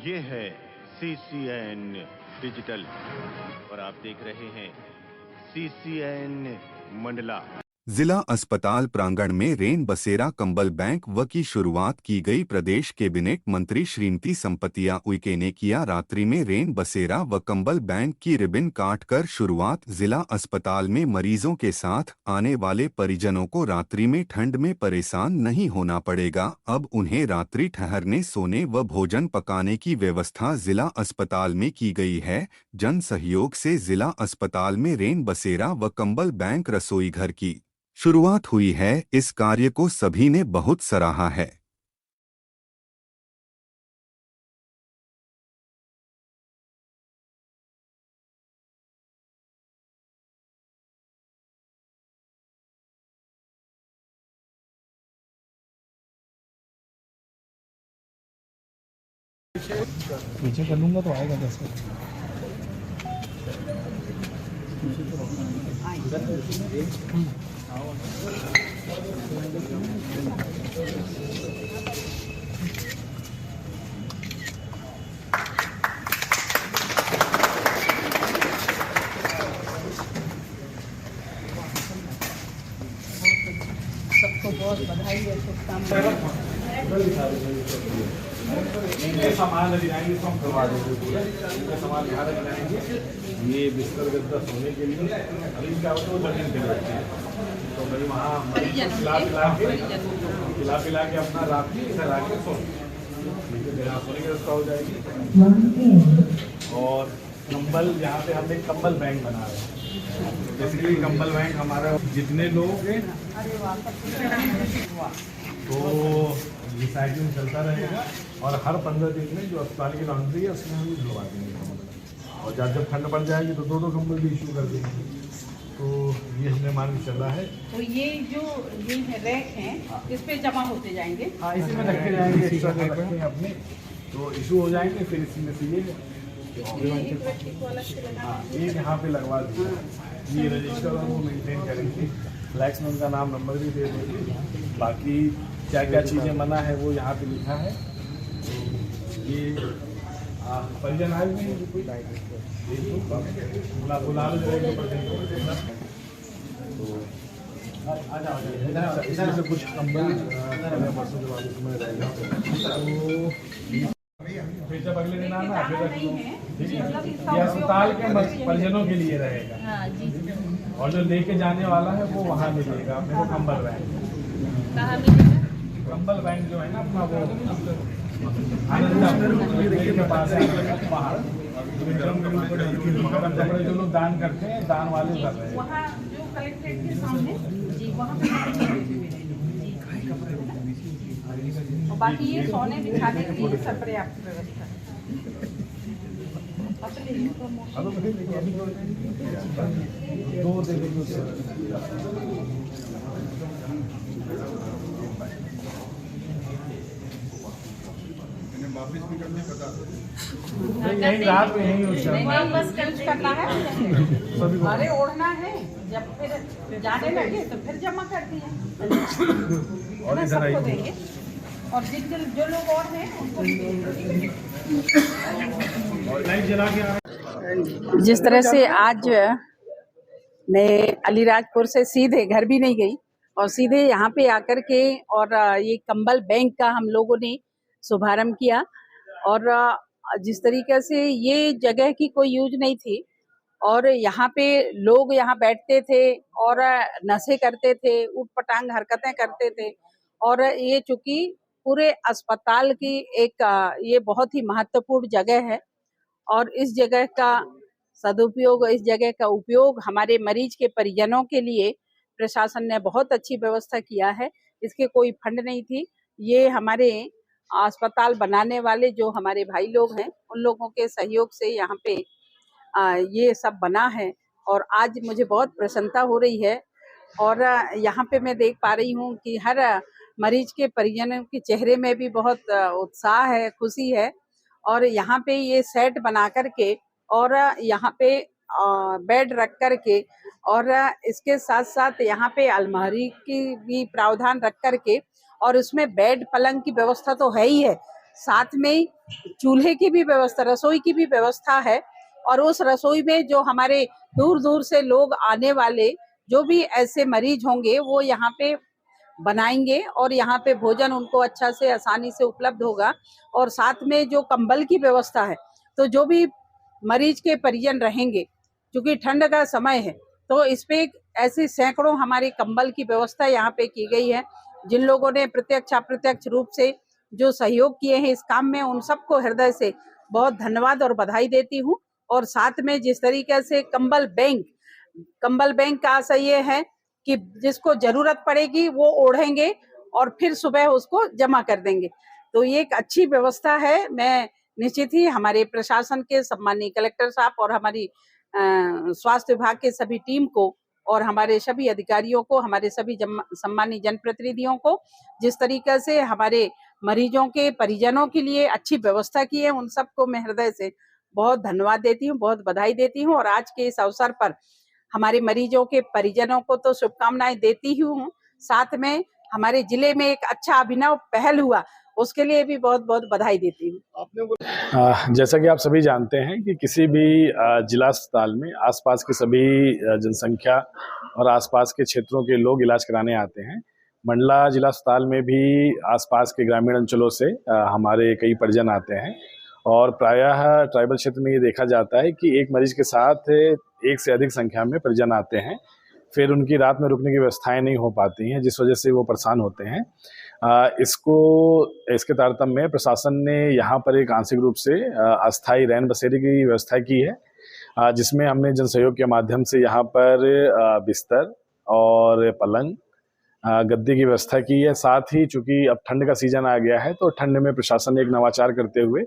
ये है CCN digital और आप देख रहे हैं CCN मंडला। जिला अस्पताल प्रांगण में रेन बसेरा कंबल बैंक व की शुरुआत की गई। प्रदेश कैबिनेट मंत्री श्रीमती संपतिया उइके ने किया रात्रि में रेन बसेरा व कंबल बैंक की रिबन काटकर शुरुआत। जिला अस्पताल में मरीजों के साथ आने वाले परिजनों को रात्रि में ठंड में परेशान नहीं होना पड़ेगा। अब उन्हें रात्रि ठहरने, सोने व भोजन पकाने की व्यवस्था जिला अस्पताल में की गई है। जन सहयोग से जिला अस्पताल में रेन बसेरा व कंबल बैंक रसोई घर की शुरुआत हुई है। इस कार्य को सभी ने बहुत सराहा है। पीछे कर लूंगा तो आएगा कैसे? सबको बहुत बधाई है, शुभकामनाएं। इनके सामान अभी आएंगे तो हम करवा देंगे पूरा। इनका सामान यहाँ रख लाएंगे। ये बिस्तर गद्दा सोने के लिए, अभी क्या होता है वो जमीन पे बैठते हैं, तो भाई वहाँ खिला पिला के अपना रात में इधर आके सोने सोने की व्यवस्था हो जाएगी। और कंबल, यहाँ पे हम एक कंबल बैंक बना रहे हैं। बेसिकली कंबल बैंक हमारा जितने लोग हैं तो ये साइकिल चलता रहेगा और हर 15 दिन में जो अस्पताल की लॉन्ड्री है उसमें हम धुलवा देंगे। और जब ठंड पड़ जाएगी तो दो कंबल भी इशू कर देंगे। तो ये हमने मान के चला है। तो ये जो ये रैक हैं, इस पे जमा होते जाएंगे। हाँ, इसी में रखे जाएंगे, एक्स्ट्रा रखे हैं अपने, तो इशू हो जाएंगे। फिर इसी में से ये एक यहाँ पे लगवा देंगे। ये रजिस्टर और वो मेंटेन करेंगे। फ्लैक्स में उनका नाम नंबर भी दे देंगे। बाकी क्या क्या चीज़ें मना है वो यहाँ पे लिखा है। तो ये परिजन आए हुए हैं, कोई बुला लो तो आ जाओ। इधर से कुछ कंबल फिर जब अगले दिन आना फिर ये अस्पताल के परिजनों के लिए रहेगा। और जो लेके जाने वाला है वो वहाँ मिलेगा अपने को कंबल बैंक। कंबल बैंक जो है ना अपना वो के पास है बाहर। जो लोग दान करते हैं, दान वाले कर रहे हैं वहाँ जो कलेक्ट्रेट के सामने जी, वहाँ पे और बाकी ये सोने बिछाने के लिए सब पर्याप्त व्यवस्था है। दो वापिस भी करने यही रात में यही नहीं, बस चेंज करना है। अरे ओढ़ना है, जब फिर जाने लगे तो फिर जमा कर दिए और सबको देंगे। और जो लोग और हैं उनको भी देंगे। जिस तरह से आज मैं अलीराजपुर से सीधे घर भी नहीं गई और सीधे यहाँ पे आकर के और ये कंबल बैंक का हम लोगों ने शुभारंभ किया। और जिस तरीके से ये जगह की कोई यूज नहीं थी और यहाँ पे लोग यहाँ बैठते थे और नशे करते थे, उटपटांग हरकतें करते थे। और ये चूंकि पूरे अस्पताल की एक ये बहुत ही महत्वपूर्ण जगह है और इस जगह का सदुपयोग, इस जगह का उपयोग हमारे मरीज के परिजनों के लिए प्रशासन ने बहुत अच्छी व्यवस्था किया है। इसके कोई फंड नहीं थी, ये हमारे अस्पताल बनाने वाले जो हमारे भाई लोग हैं उन लोगों के सहयोग से यहाँ पे ये सब बना है। और आज मुझे बहुत प्रसन्नता हो रही है और यहाँ पे मैं देख पा रही हूँ कि हर मरीज के परिजनों के चेहरे में भी बहुत उत्साह है, खुशी है। और यहाँ पे ये सेट बना करके और यहाँ पे बेड रख करके और इसके साथ साथ यहाँ पे अलमारी की भी प्रावधान रख करके और उसमें बेड पलंग की व्यवस्था तो है ही है, साथ में चूल्हे की भी व्यवस्था, रसोई की भी व्यवस्था है। और उस रसोई में जो हमारे दूर दूर से लोग आने वाले जो भी ऐसे मरीज होंगे वो यहाँ पे बनाएंगे और यहाँ पे भोजन उनको अच्छा से आसानी से उपलब्ध होगा। और साथ में जो कंबल की व्यवस्था है, तो जो भी मरीज के परिजन रहेंगे, क्योंकि ठंड का समय है, तो इस पे ऐसे सैकड़ों हमारे कंबल की व्यवस्था यहाँ पे की गई है। जिन लोगों ने प्रत्यक्ष अप्रत्यक्ष रूप से जो सहयोग किए हैं इस काम में, उन सबको हृदय से बहुत धन्यवाद और बधाई देती हूँ। और साथ में जिस तरीके से कंबल बैंक का आशय ये है कि जिसको जरूरत पड़ेगी वो ओढ़ेंगे और फिर सुबह उसको जमा कर देंगे। तो ये एक अच्छी व्यवस्था है। मैं निश्चित ही हमारे प्रशासन के सम्मानीय कलेक्टर साहब और हमारी स्वास्थ्य विभाग के सभी टीम को और हमारे सभी अधिकारियों को, हमारे सभी सम्मानीय जनप्रतिनिधियों को, जिस तरीके से हमारे मरीजों के परिजनों के लिए अच्छी व्यवस्था की है, उन सबको मैं हृदय से बहुत धन्यवाद देती हूँ, बहुत बधाई देती हूँ। और आज के इस अवसर पर हमारे मरीजों के परिजनों को तो शुभकामनाएं देती ही हूँ, साथ में हमारे जिले में एक अच्छा अभिनव पहल हुआ, उसके लिए भी बहुत बहुत बधाई देती हूँ। जैसा कि आप सभी जानते हैं कि किसी भी जिला अस्पताल में आसपास की सभी जनसंख्या और आसपास के क्षेत्रों के लोग इलाज कराने आते हैं। मंडला जिला अस्पताल में भी आसपास के ग्रामीण अंचलों से हमारे कई परिजन आते हैं और प्रायः ट्राइबल क्षेत्र में ये देखा जाता है कि एक मरीज के साथ एक से अधिक संख्या में परिजन आते हैं। फिर उनकी रात में रुकने की व्यवस्थाएं नहीं हो पाती हैं, जिस वजह से वो परेशान होते हैं। इसके तारतम्य में प्रशासन ने यहाँ पर एक आंशिक रूप से अस्थायी रैन बसेरे की व्यवस्था की है, जिसमें हमने जनसहयोग के माध्यम से यहाँ पर बिस्तर और पलंग, गद्दे की व्यवस्था की है। साथ ही चूंकि अब ठंड का सीजन आ गया है, तो ठंड में प्रशासन ने एक नवाचार करते हुए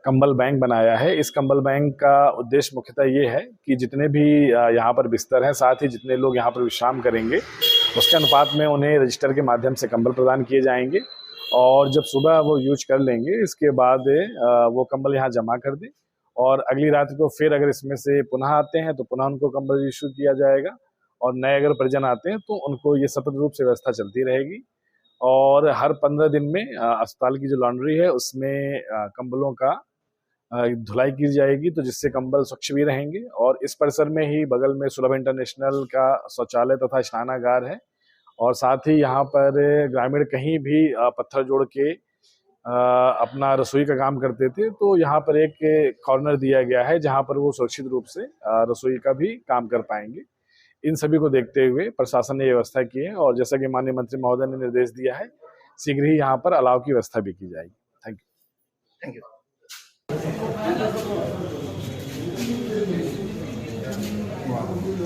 कंबल बैंक बनाया है। इस कंबल बैंक का उद्देश्य मुख्यतः ये है कि जितने भी यहाँ पर बिस्तर हैं, साथ ही जितने लोग यहाँ पर विश्राम करेंगे, उसके अनुपात में उन्हें रजिस्टर के माध्यम से कंबल प्रदान किए जाएंगे। और जब सुबह वो यूज कर लेंगे, इसके बाद वो कंबल यहाँ जमा कर दें और अगली रात को फिर अगर इसमें से पुनः आते हैं तो पुनः उनको कंबल इशू किया जाएगा। और नए अगर परिजन आते हैं तो उनको ये सतत रूप से व्यवस्था चलती रहेगी। और हर 15 दिन में अस्पताल की जो लॉन्ड्री है उसमें कंबलों का धुलाई की जाएगी, तो जिससे कंबल स्वच्छ भी रहेंगे। और इस परिसर में ही बगल में सुलभ इंटरनेशनल का शौचालय तथा स्नानागार है। और साथ ही यहाँ पर ग्रामीण कहीं भी पत्थर जोड़ के अपना रसोई का काम करते थे, तो यहाँ पर एक कॉर्नर दिया गया है जहाँ पर वो सुरक्षित रूप से रसोई का भी काम कर पाएंगे। इन सभी को देखते हुए प्रशासन ने व्यवस्था की है और जैसा कि माननीय मंत्री महोदय ने निर्देश दिया है, शीघ्र ही यहाँ पर अलाव की व्यवस्था भी की जाएगी। Thank you.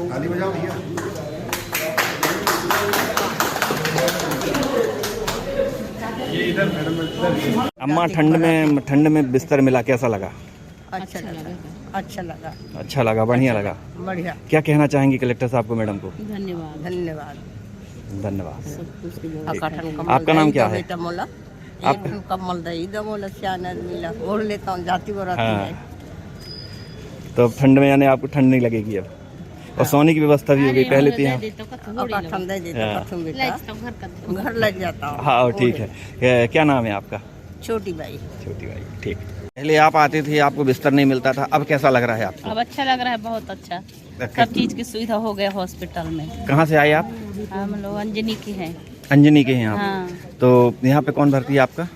ताली बजाओ भैया। ये इधर मैडम। अम्मा, ठंड में बिस्तर मिला, कैसा लगा? अच्छा लगा, बढ़िया लगा। बढ़िया। क्या कहना चाहेंगी कलेक्टर साहब को, मैडम को? धन्यवाद। आपका नाम क्या है? आप कमल दही दमोला सियानर मिला ओढ़ लेता हूँ, जाती वो रहती है। तो ठंड में यानी आपको ठंड नहीं लगेगी अब। और सोने की व्यवस्था भी हो गई, पहले थी यहाँ घर लग जाता हूँ। हाँ ठीक है। क्या नाम है आपका? छोटी बाई। ठीक। पहले आप आते थे, आपको बिस्तर नहीं मिलता था, अब कैसा लग रहा है आपको? अब अच्छा लग रहा है, बहुत अच्छा। सब चीज की सुविधा हो गया हॉस्पिटल में। कहाँ से आए आप? हम लोग अंजनी के हैं। अंजनी के हैं आप? हाँ। तो यहाँ पे कौन भर्ती है आपका?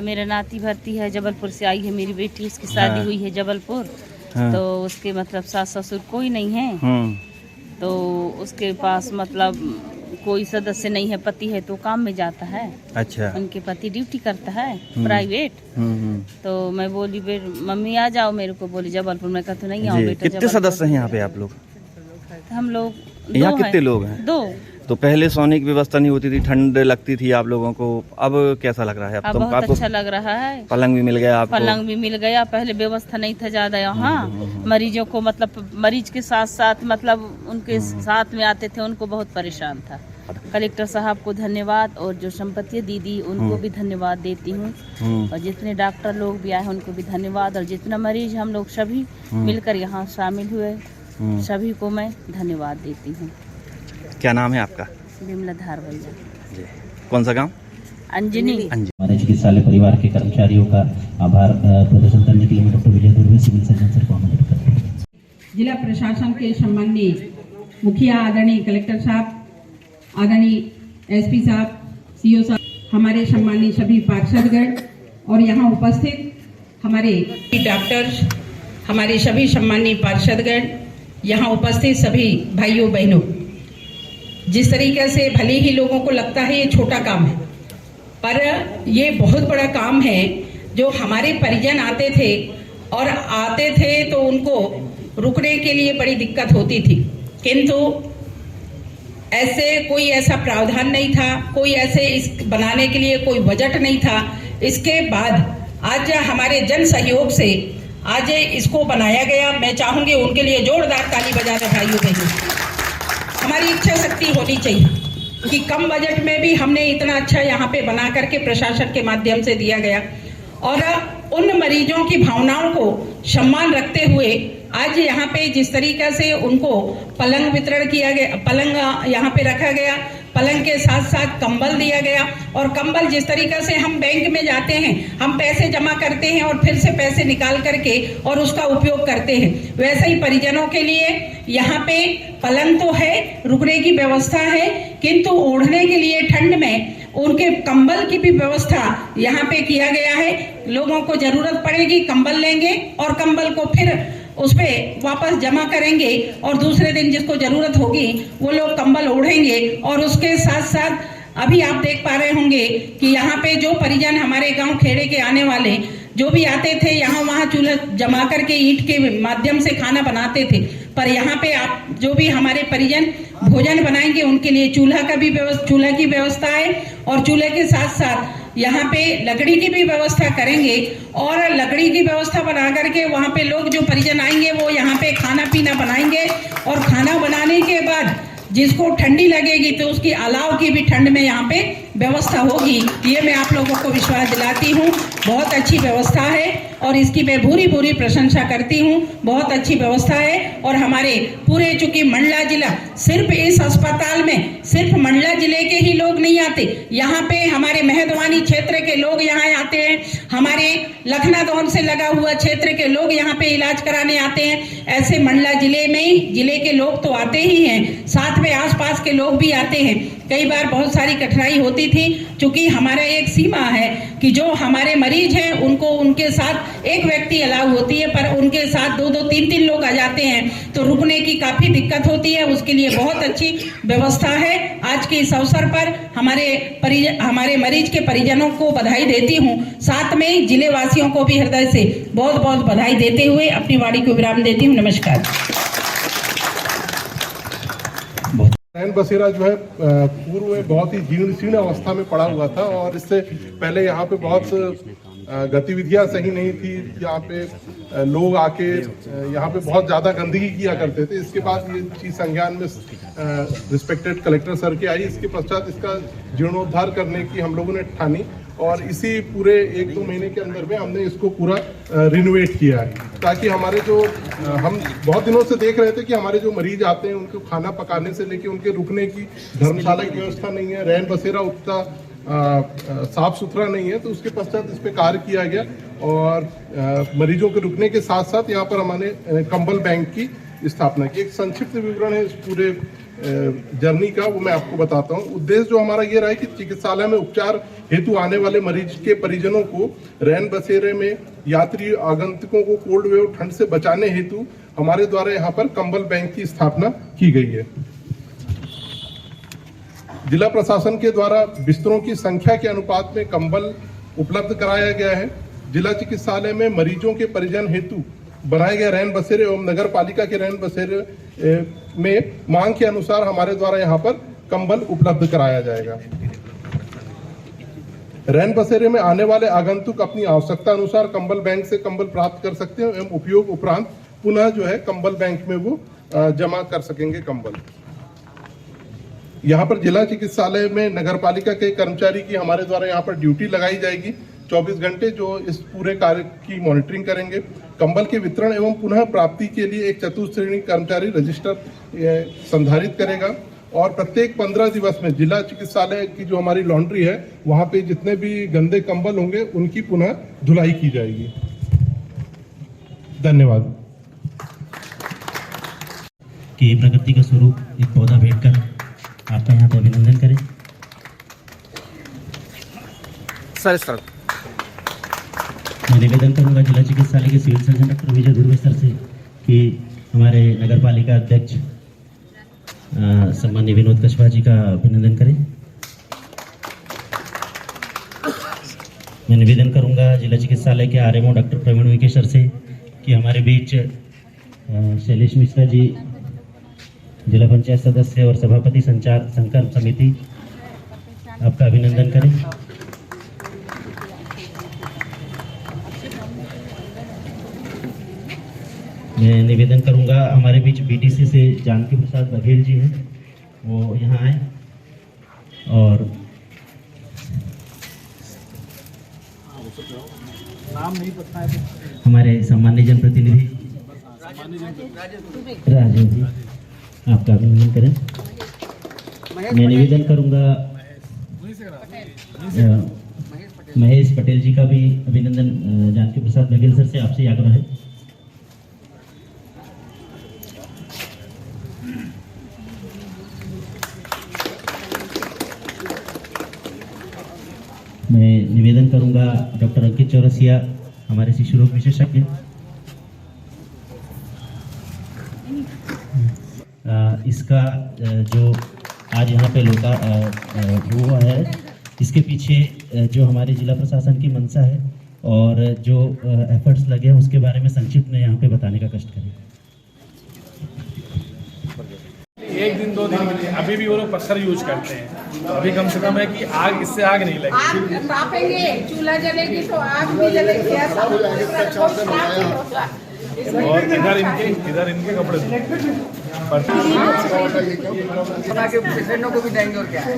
मेरा नाती भर्ती है, जबलपुर से आई है मेरी बेटी, उसकी शादी हुई है जबलपुर। तो उसके मतलब सास ससुर कोई नहीं है, तो उसके पास मतलब कोई सदस्य नहीं है। पति है तो काम में जाता है। अच्छा। उनके पति ड्यूटी करता है प्राइवेट। तो मैं बोली मम्मी आ जाओ मेरे को, बोली जबलपुर। मैं कहती नहीं आओ बेटा। कितने सदस्य हैं यहाँ पे आप लोग? हम लोग यहाँ कितने लोग हैं? 2। तो पहले सोने की व्यवस्था नहीं होती थी, ठंड लगती थी आप लोगों को, अब कैसा लग रहा है? अब बहुत अच्छा लग रहा है। पलंग भी मिल गया आपको? पलंग भी मिल गया। पहले व्यवस्था नहीं था ज्यादा यहाँ। मरीजों को मतलब मरीज के साथ साथ मतलब उनके साथ में आते थे, उनको बहुत परेशान था। कलेक्टर साहब को धन्यवाद और जो संपत्ति दीदी उनको भी धन्यवाद देती हूँ। और जितने डॉक्टर लोग भी आए उनको भी धन्यवाद। और जितना मरीज हम लोग सभी मिलकर यहाँ शामिल हुए, सभी को मैं धन्यवाद देती हूँ। क्या नाम है आपका? विमला धार भैया। कौन सा गांव? अंजनी। हमारे चिकित्सालय परिवार के कर्मचारियों का आभार प्रदर्शन करने के लिए मैं डॉक्टर विजय दुर्वे सिविल सर्जन सर को आमंत्रित करता हूँ। जिला प्रशासन के सम्माननीय मुखिया आदरणीय कलेक्टर साहब, आदरणीय एसपी साहब, सीओ साहब, हमारे सम्माननीय सभी पार्षदगण और यहाँ उपस्थित हमारे डॉक्टर्स, हमारे सभी सम्माननीय पार्षदगण, यहाँ उपस्थित सभी भाइयों बहनों, जिस तरीके से भले ही लोगों को लगता है ये छोटा काम है, पर ये बहुत बड़ा काम है। जो हमारे परिजन आते थे तो उनको रुकने के लिए बड़ी दिक्कत होती थी, किंतु ऐसा प्रावधान नहीं था, कोई ऐसे इस बनाने के लिए कोई बजट नहीं था। इसके बाद आज हमारे जन सहयोग से आज इसको बनाया गया। मैं चाहूंगी उनके लिए जोरदार ताली बजा दें भाइयों बहनों। हमारी इच्छा शक्ति होनी चाहिए कि कम बजट में भी हमने इतना अच्छा यहाँ पे बना करके प्रशासन के माध्यम से दिया गया, और उन मरीजों की भावनाओं को सम्मान रखते हुए आज यहाँ पे जिस तरीके से उनको पलंग वितरण किया गया, पलंग यहाँ पे रखा गया, पलंग के साथ साथ कंबल दिया गया। और कंबल जिस तरीके से हम बैंक में जाते हैं, हम पैसे जमा करते हैं और फिर से पैसे निकाल करके और उसका उपयोग करते हैं, वैसे ही परिजनों के लिए यहाँ पे पलंग तो है, रुकने की व्यवस्था है, किंतु ओढ़ने के लिए ठंड में उनके कंबल की भी व्यवस्था यहाँ पे किया गया है। लोगों को जरूरत पड़ेगी कंबल लेंगे और कंबल को फिर उस पे वापस जमा करेंगे और दूसरे दिन जिसको जरूरत होगी वो लोग कंबल ओढ़ेंगे। और उसके साथ साथ अभी आप देख पा रहे होंगे कि यहाँ पे जो परिजन हमारे गांव खेड़े के आने वाले जो भी आते थे, यहाँ वहाँ चूल्हा जमा करके ईंट के माध्यम से खाना बनाते थे, पर यहाँ पे आप जो भी हमारे परिजन भोजन बनाएंगे उनके लिए चूल्हा की व्यवस्था है। और चूल्हे के साथ साथ यहाँ पे लकड़ी की भी व्यवस्था करेंगे, और लकड़ी की व्यवस्था बना करके वहाँ पे लोग जो परिजन आएंगे वो यहाँ पे खाना पीना बनाएंगे। और खाना बनाने के बाद जिसको ठंडी लगेगी तो उसकी अलाव की भी ठंड में यहाँ पे व्यवस्था होगी। ये मैं आप लोगों को विश्वास दिलाती हूँ, बहुत अच्छी व्यवस्था है और इसकी मैं पूरी प्रशंसा करती हूँ। बहुत अच्छी व्यवस्था है। और हमारे पूरे चूंकि मंडला जिला, सिर्फ इस अस्पताल में सिर्फ मंडला जिले के ही लोग नहीं आते, यहाँ पे हमारे मेहदवानी क्षेत्र के लोग यहाँ आते हैं, हमारे लखनादौन से लगा हुआ क्षेत्र के लोग यहाँ पे इलाज कराने आते हैं। ऐसे मंडला जिले के लोग तो आते ही हैं, साथ में आसपास के लोग भी आते हैं। कई बार बहुत सारी कठिनाई होती थी, क्योंकि हमारा एक सीमा है कि जो हमारे मरीज हैं उनको उनके साथ एक व्यक्ति अलाउ होती है, पर उनके साथ 2-2, 3-3 लोग आ जाते हैं तो रुकने की काफी दिक्कत होती है। उसके लिए बहुत अच्छी व्यवस्था है। आज के इस अवसर पर हमारे मरीज के परिजनों को बधाई देती हूँ, साथ में जिले वासियों को भी हृदय से बहुत बहुत बधाई देते हुए अपनी वाणी को विराम देती हूँ। नमस्कार। रैन बसेरा जो है पूर्व में बहुत ही जीर्ण अवस्था में पड़ा हुआ था, और इससे पहले यहाँ पे बहुत गतिविधियां सही नहीं थी। यहाँ पे लोग आके यहाँ पे बहुत ज़्यादा गंदगी किया करते थे। इसके बाद ये चीज़ संज्ञान में रिस्पेक्टेड कलेक्टर सर के आई। इसके पश्चात इसका जीर्णोद्धार करने की हम लोगों ने ठानी, और इसी पूरे 1-2 महीने के अंदर में हमने इसको पूरा रिनोवेट किया है, ताकि हमारे जो हम बहुत दिनों से देख रहे थे कि हमारे जो मरीज आते हैं उनको खाना पकाने से लेके उनके रुकने की धर्मशाला की व्यवस्था नहीं है, रैन बसेरा उतना साफ सुथरा नहीं है। तो उसके पश्चात इस पे कार्य किया गया, और मरीजों के रुकने के साथ साथ यहाँ पर हमने कंबल बैंक की स्थापना की। एक संक्षिप्त विवरण है इस पूरे जर्नी का, वो मैं आपको बताता हूँ। उद्देश्य जो हमारा ये रहा है कि चिकित्सालय में उपचार हेतु आने वाले मरीज के परिजनों को रैन बसेरे में यात्री आगंतुकों को कोल्ड वेव ठंड से बचाने हेतु हमारे द्वारा यहाँ पर कंबल बैंक की स्थापना की गई है। जिला प्रशासन के द्वारा बिस्तरों की संख्या के अनुपात में कंबल उपलब्ध कराया गया है। जिला चिकित्सालय में मरीजों के परिजन हेतु बनाए गए रैन बसेरे एवं नगर पालिका के रैन बसेरे में मांग के अनुसार हमारे द्वारा यहाँ पर कंबल उपलब्ध कराया जाएगा। रैन बसेरे में आने वाले आगंतुक अपनी आवश्यकता अनुसार कंबल बैंक से कंबल प्राप्त कर सकते हैं एवं उपयोग उपरांत पुनः जो है कंबल बैंक में वो जमा कर सकेंगे कंबल। यहाँ पर जिला चिकित्सालय में नगर पालिका के कर्मचारी की हमारे द्वारा यहाँ पर ड्यूटी लगाई जाएगी 24 घंटे, जो इस पूरे कार्य की मॉनिटरिंग करेंगे। कंबल के वितरण एवं पुनः प्राप्ति के लिए एक चतुश्रेणी कर्मचारी रजिस्टर संधारित करेगा, और प्रत्येक 15 दिवस में जिला चिकित्सालय की जो हमारी लॉन्ड्री है वहां पे जितने भी गंदे कंबल होंगे उनकी पुनः धुलाई की जाएगी। धन्यवाद। कि प्रकृति का स्वरूप एक पौधा भेंट कर आपका यहाँ पे अभिनंदन करें। सर मैं निवेदन करूंगा जिला चिकित्सालय के सिविल सर्जन डॉक्टर विजय धुर्वे सर से कि हमारे नगर पालिका अध्यक्ष सम्माननीय विनोद कछवा जी का अभिनंदन करें। मैं निवेदन करूंगा जिला चिकित्सालय के RMO doctor Praveen Uike sir से कि हमारे बीच शैलेश मिश्रा जी जिला पंचायत सदस्य और सभापति संचार संकल्प समिति आपका अभिनंदन करें। मैं निवेदन करूंगा हमारे बीच बीटीसी से जानकी प्रसाद बघेल जी हैं, वो यहाँ आए और नाम नहीं पता है हमारे सम्माननीय जनप्रतिनिधि राजेश जी आपका अभिनंदन करें। मैं निवेदन करूंगा महेश पटेल जी का भी अभिनंदन जानकी प्रसाद बघेल सर से आपसे आग्रह है। मैं निवेदन करूंगा डॉक्टर अंकित चौरसिया हमारे शिशु रोग विशेषज्ञ इसका जो आज यहाँ पे हुआ है इसके पीछे जो हमारे जिला प्रशासन की मंशा है और जो एफर्ट्स लगे हैं उसके बारे में संक्षिप्त में यहाँ पे बताने का कष्ट करें। एक दिन 2 दिन के लिए अभी भी वो लोग पत्थर यूज करते हैं। अभी कम से कम है कि आग इससे आग नहीं लगेगी। आग तापेंगे, चूल्हा जलेगी तो आग भी जलेगी। और इधर इनके कपड़े पेशेंटों को भी देंगे और क्या है।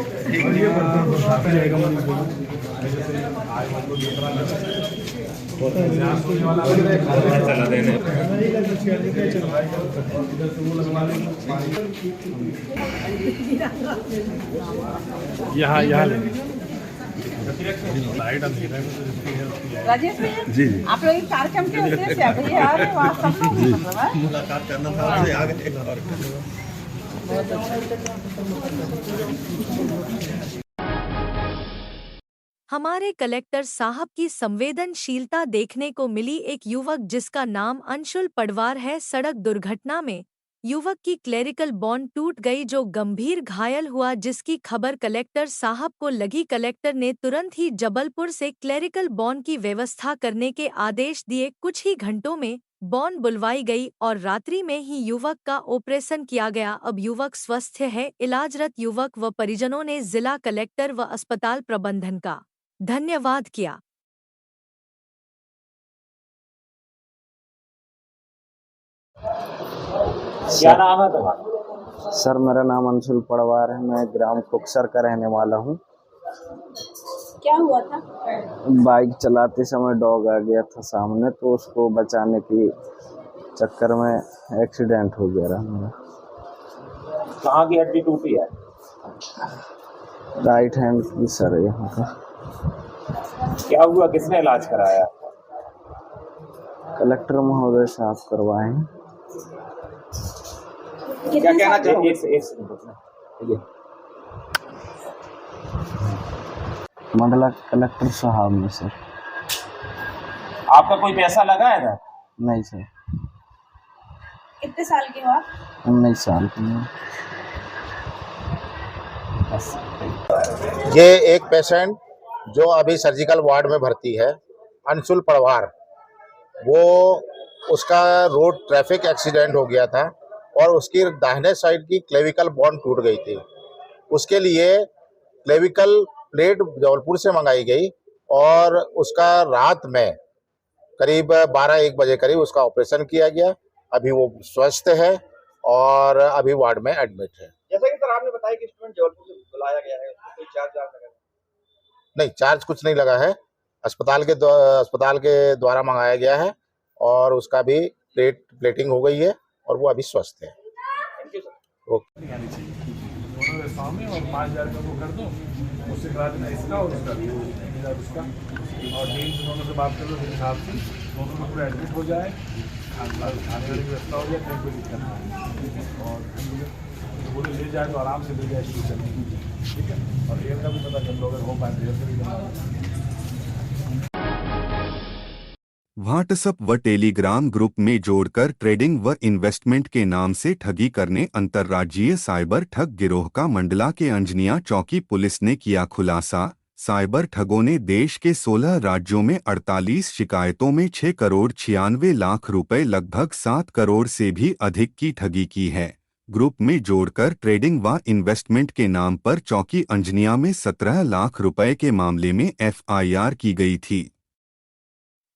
यहाँ राजेश भैया जी आप लोग कार्यक्रम के उद्देश्य से अभी आ रहे हैं, वहाँ सब लोग मतलब है मुलाकात करना था आपसे आगे हमारे कलेक्टर साहब की संवेदनशीलता देखने को मिली। एक युवक जिसका नाम अंशुल पडवार है, सड़क दुर्घटना में युवक की क्लेरिकल बॉन्ड टूट गई जो गंभीर घायल हुआ, जिसकी खबर कलेक्टर साहब को लगी। कलेक्टर ने तुरंत ही जबलपुर से क्लेरिकल बॉन्ड की व्यवस्था करने के आदेश दिए। कुछ ही घंटों में बॉन्ड बुलवाई गई और रात्रि में ही युवक का ऑपरेशन किया गया। अब युवक स्वस्थ है। इलाजरत युवक व परिजनों ने जिला कलेक्टर व अस्पताल प्रबंधन का धन्यवाद किया। क्या नाम है तुम्हारा? सर मेरा नाम अंशुल पडवार है, मैं ग्राम कुक्सर का रहने वाला हूँ। क्या हुआ था? बाइक चलाते समय डॉग आ गया था सामने, तो उसको बचाने के चक्कर में एक्सीडेंट हो गया मेरा। कहाँ की हड्डी टूटी है? राइट हैंड की सर यहाँ का। क्या हुआ, किसने इलाज कराया? कलेक्टर महोदय साहब करवाए। क्या कहना चाहिए? मंडला कलेक्टर साहब में सर। आपका कोई पैसा लगा है था? नहीं सर। कितने साल के हो आप? 19 साल की हूँ। ये एक पेशेंट जो अभी सर्जिकल वार्ड में भर्ती है, अंशुल पडवार, वो उसका रोड ट्रैफिक एक्सीडेंट हो गया था और उसकी दाहिने साइड की क्लेविकल बोन टूट गई थी। उसके लिए क्लेविकल प्लेट जबलपुर से मंगाई गई और उसका रात में करीब 12-1 बजे करीब उसका ऑपरेशन किया गया। अभी वो स्वस्थ है और अभी वार्ड में एडमिट है। जैसा कि सर आपने बताया कि स्टूडेंट जबलपुर से बुलाया गया है, कोई चार्ज लगा? नहीं, चार्ज कुछ नहीं लगा है। अस्पताल के द्वारा मंगाया गया है और उसका भी प्लेटिंग हो गई है और वो अभी स्वस्थ है। Thank you sir. ओके। दोनों व्यवसायों में, और 5,000 का वो कर दो, उससे करा देना इसका और उसका 3,000 उसका, और टीम दोनों से बात कर लो मेरे हिसाब से, दोनों में पूरा एडमिट हो जाए, खाने वाने की व्यवस्था हो जाए, कहीं कोई दिक्कत ना हो, और बोले ले जाए तो आराम से ले जाए शुरू करने की, ठीक है। और एयर का भी पता कर लो, अगर हो पाए एयर से भी करना। व्हाट्सएप व टेलीग्राम ग्रुप में जोड़कर ट्रेडिंग व इन्वेस्टमेंट के नाम से ठगी करने अंतर्राज्यीय साइबर ठग गिरोह का मंडला के अंजनिया चौकी पुलिस ने किया खुलासा। साइबर ठगों ने देश के 16 राज्यों में 48 शिकायतों में 6 करोड़ 96 लाख रुपए, लगभग 7 करोड़ से भी अधिक की ठगी की है। ग्रुप में जोड़कर ट्रेडिंग व इन्वेस्टमेंट के नाम पर चौकी अंजनिया में 17 लाख रुपए के मामले में FIR की गई थी।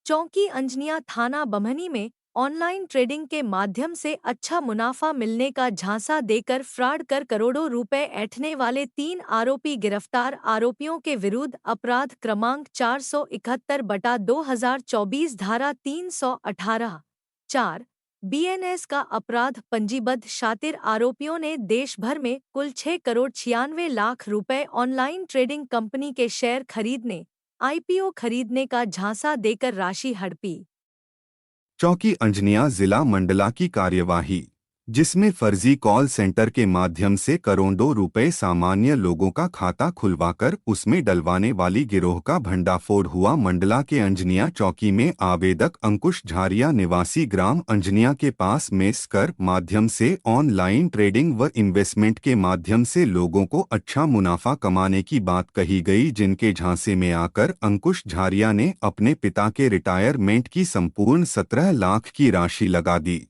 चौकी अंजनिया थाना बमहनी में ऑनलाइन ट्रेडिंग के माध्यम से अच्छा मुनाफा मिलने का झांसा देकर फ्रॉड कर करोड़ों रुपए ऐंठने वाले 3 आरोपी गिरफ्तार। आरोपियों के विरुद्ध अपराध क्रमांक 471/2024 धारा 318(4) BNS का अपराध पंजीबद्ध शातिर आरोपियों ने देश भर में कुल 6 करोड़ 96 लाख रुपए ऑनलाइन ट्रेडिंग कंपनी के शेयर खरीदने, IPO खरीदने का झांसा देकर राशि हड़पी। चौकी अंजनिया जिला मंडला की कार्यवाही, जिसमें फर्जी कॉल सेंटर के माध्यम से करोड़ों रुपए सामान्य लोगों का खाता खुलवाकर उसमें डलवाने वाली गिरोह का भंडाफोड़ हुआ। मंडला के अंजनिया चौकी में आवेदक अंकुश झारिया निवासी ग्राम अंजनिया के पास मेस कर माध्यम से ऑनलाइन ट्रेडिंग व इन्वेस्टमेंट के माध्यम से लोगों को अच्छा मुनाफा कमाने की बात कही गई, जिनके झांसे में आकर अंकुश झारिया ने अपने पिता के रिटायरमेंट की संपूर्ण 17 लाख की राशि लगा दी।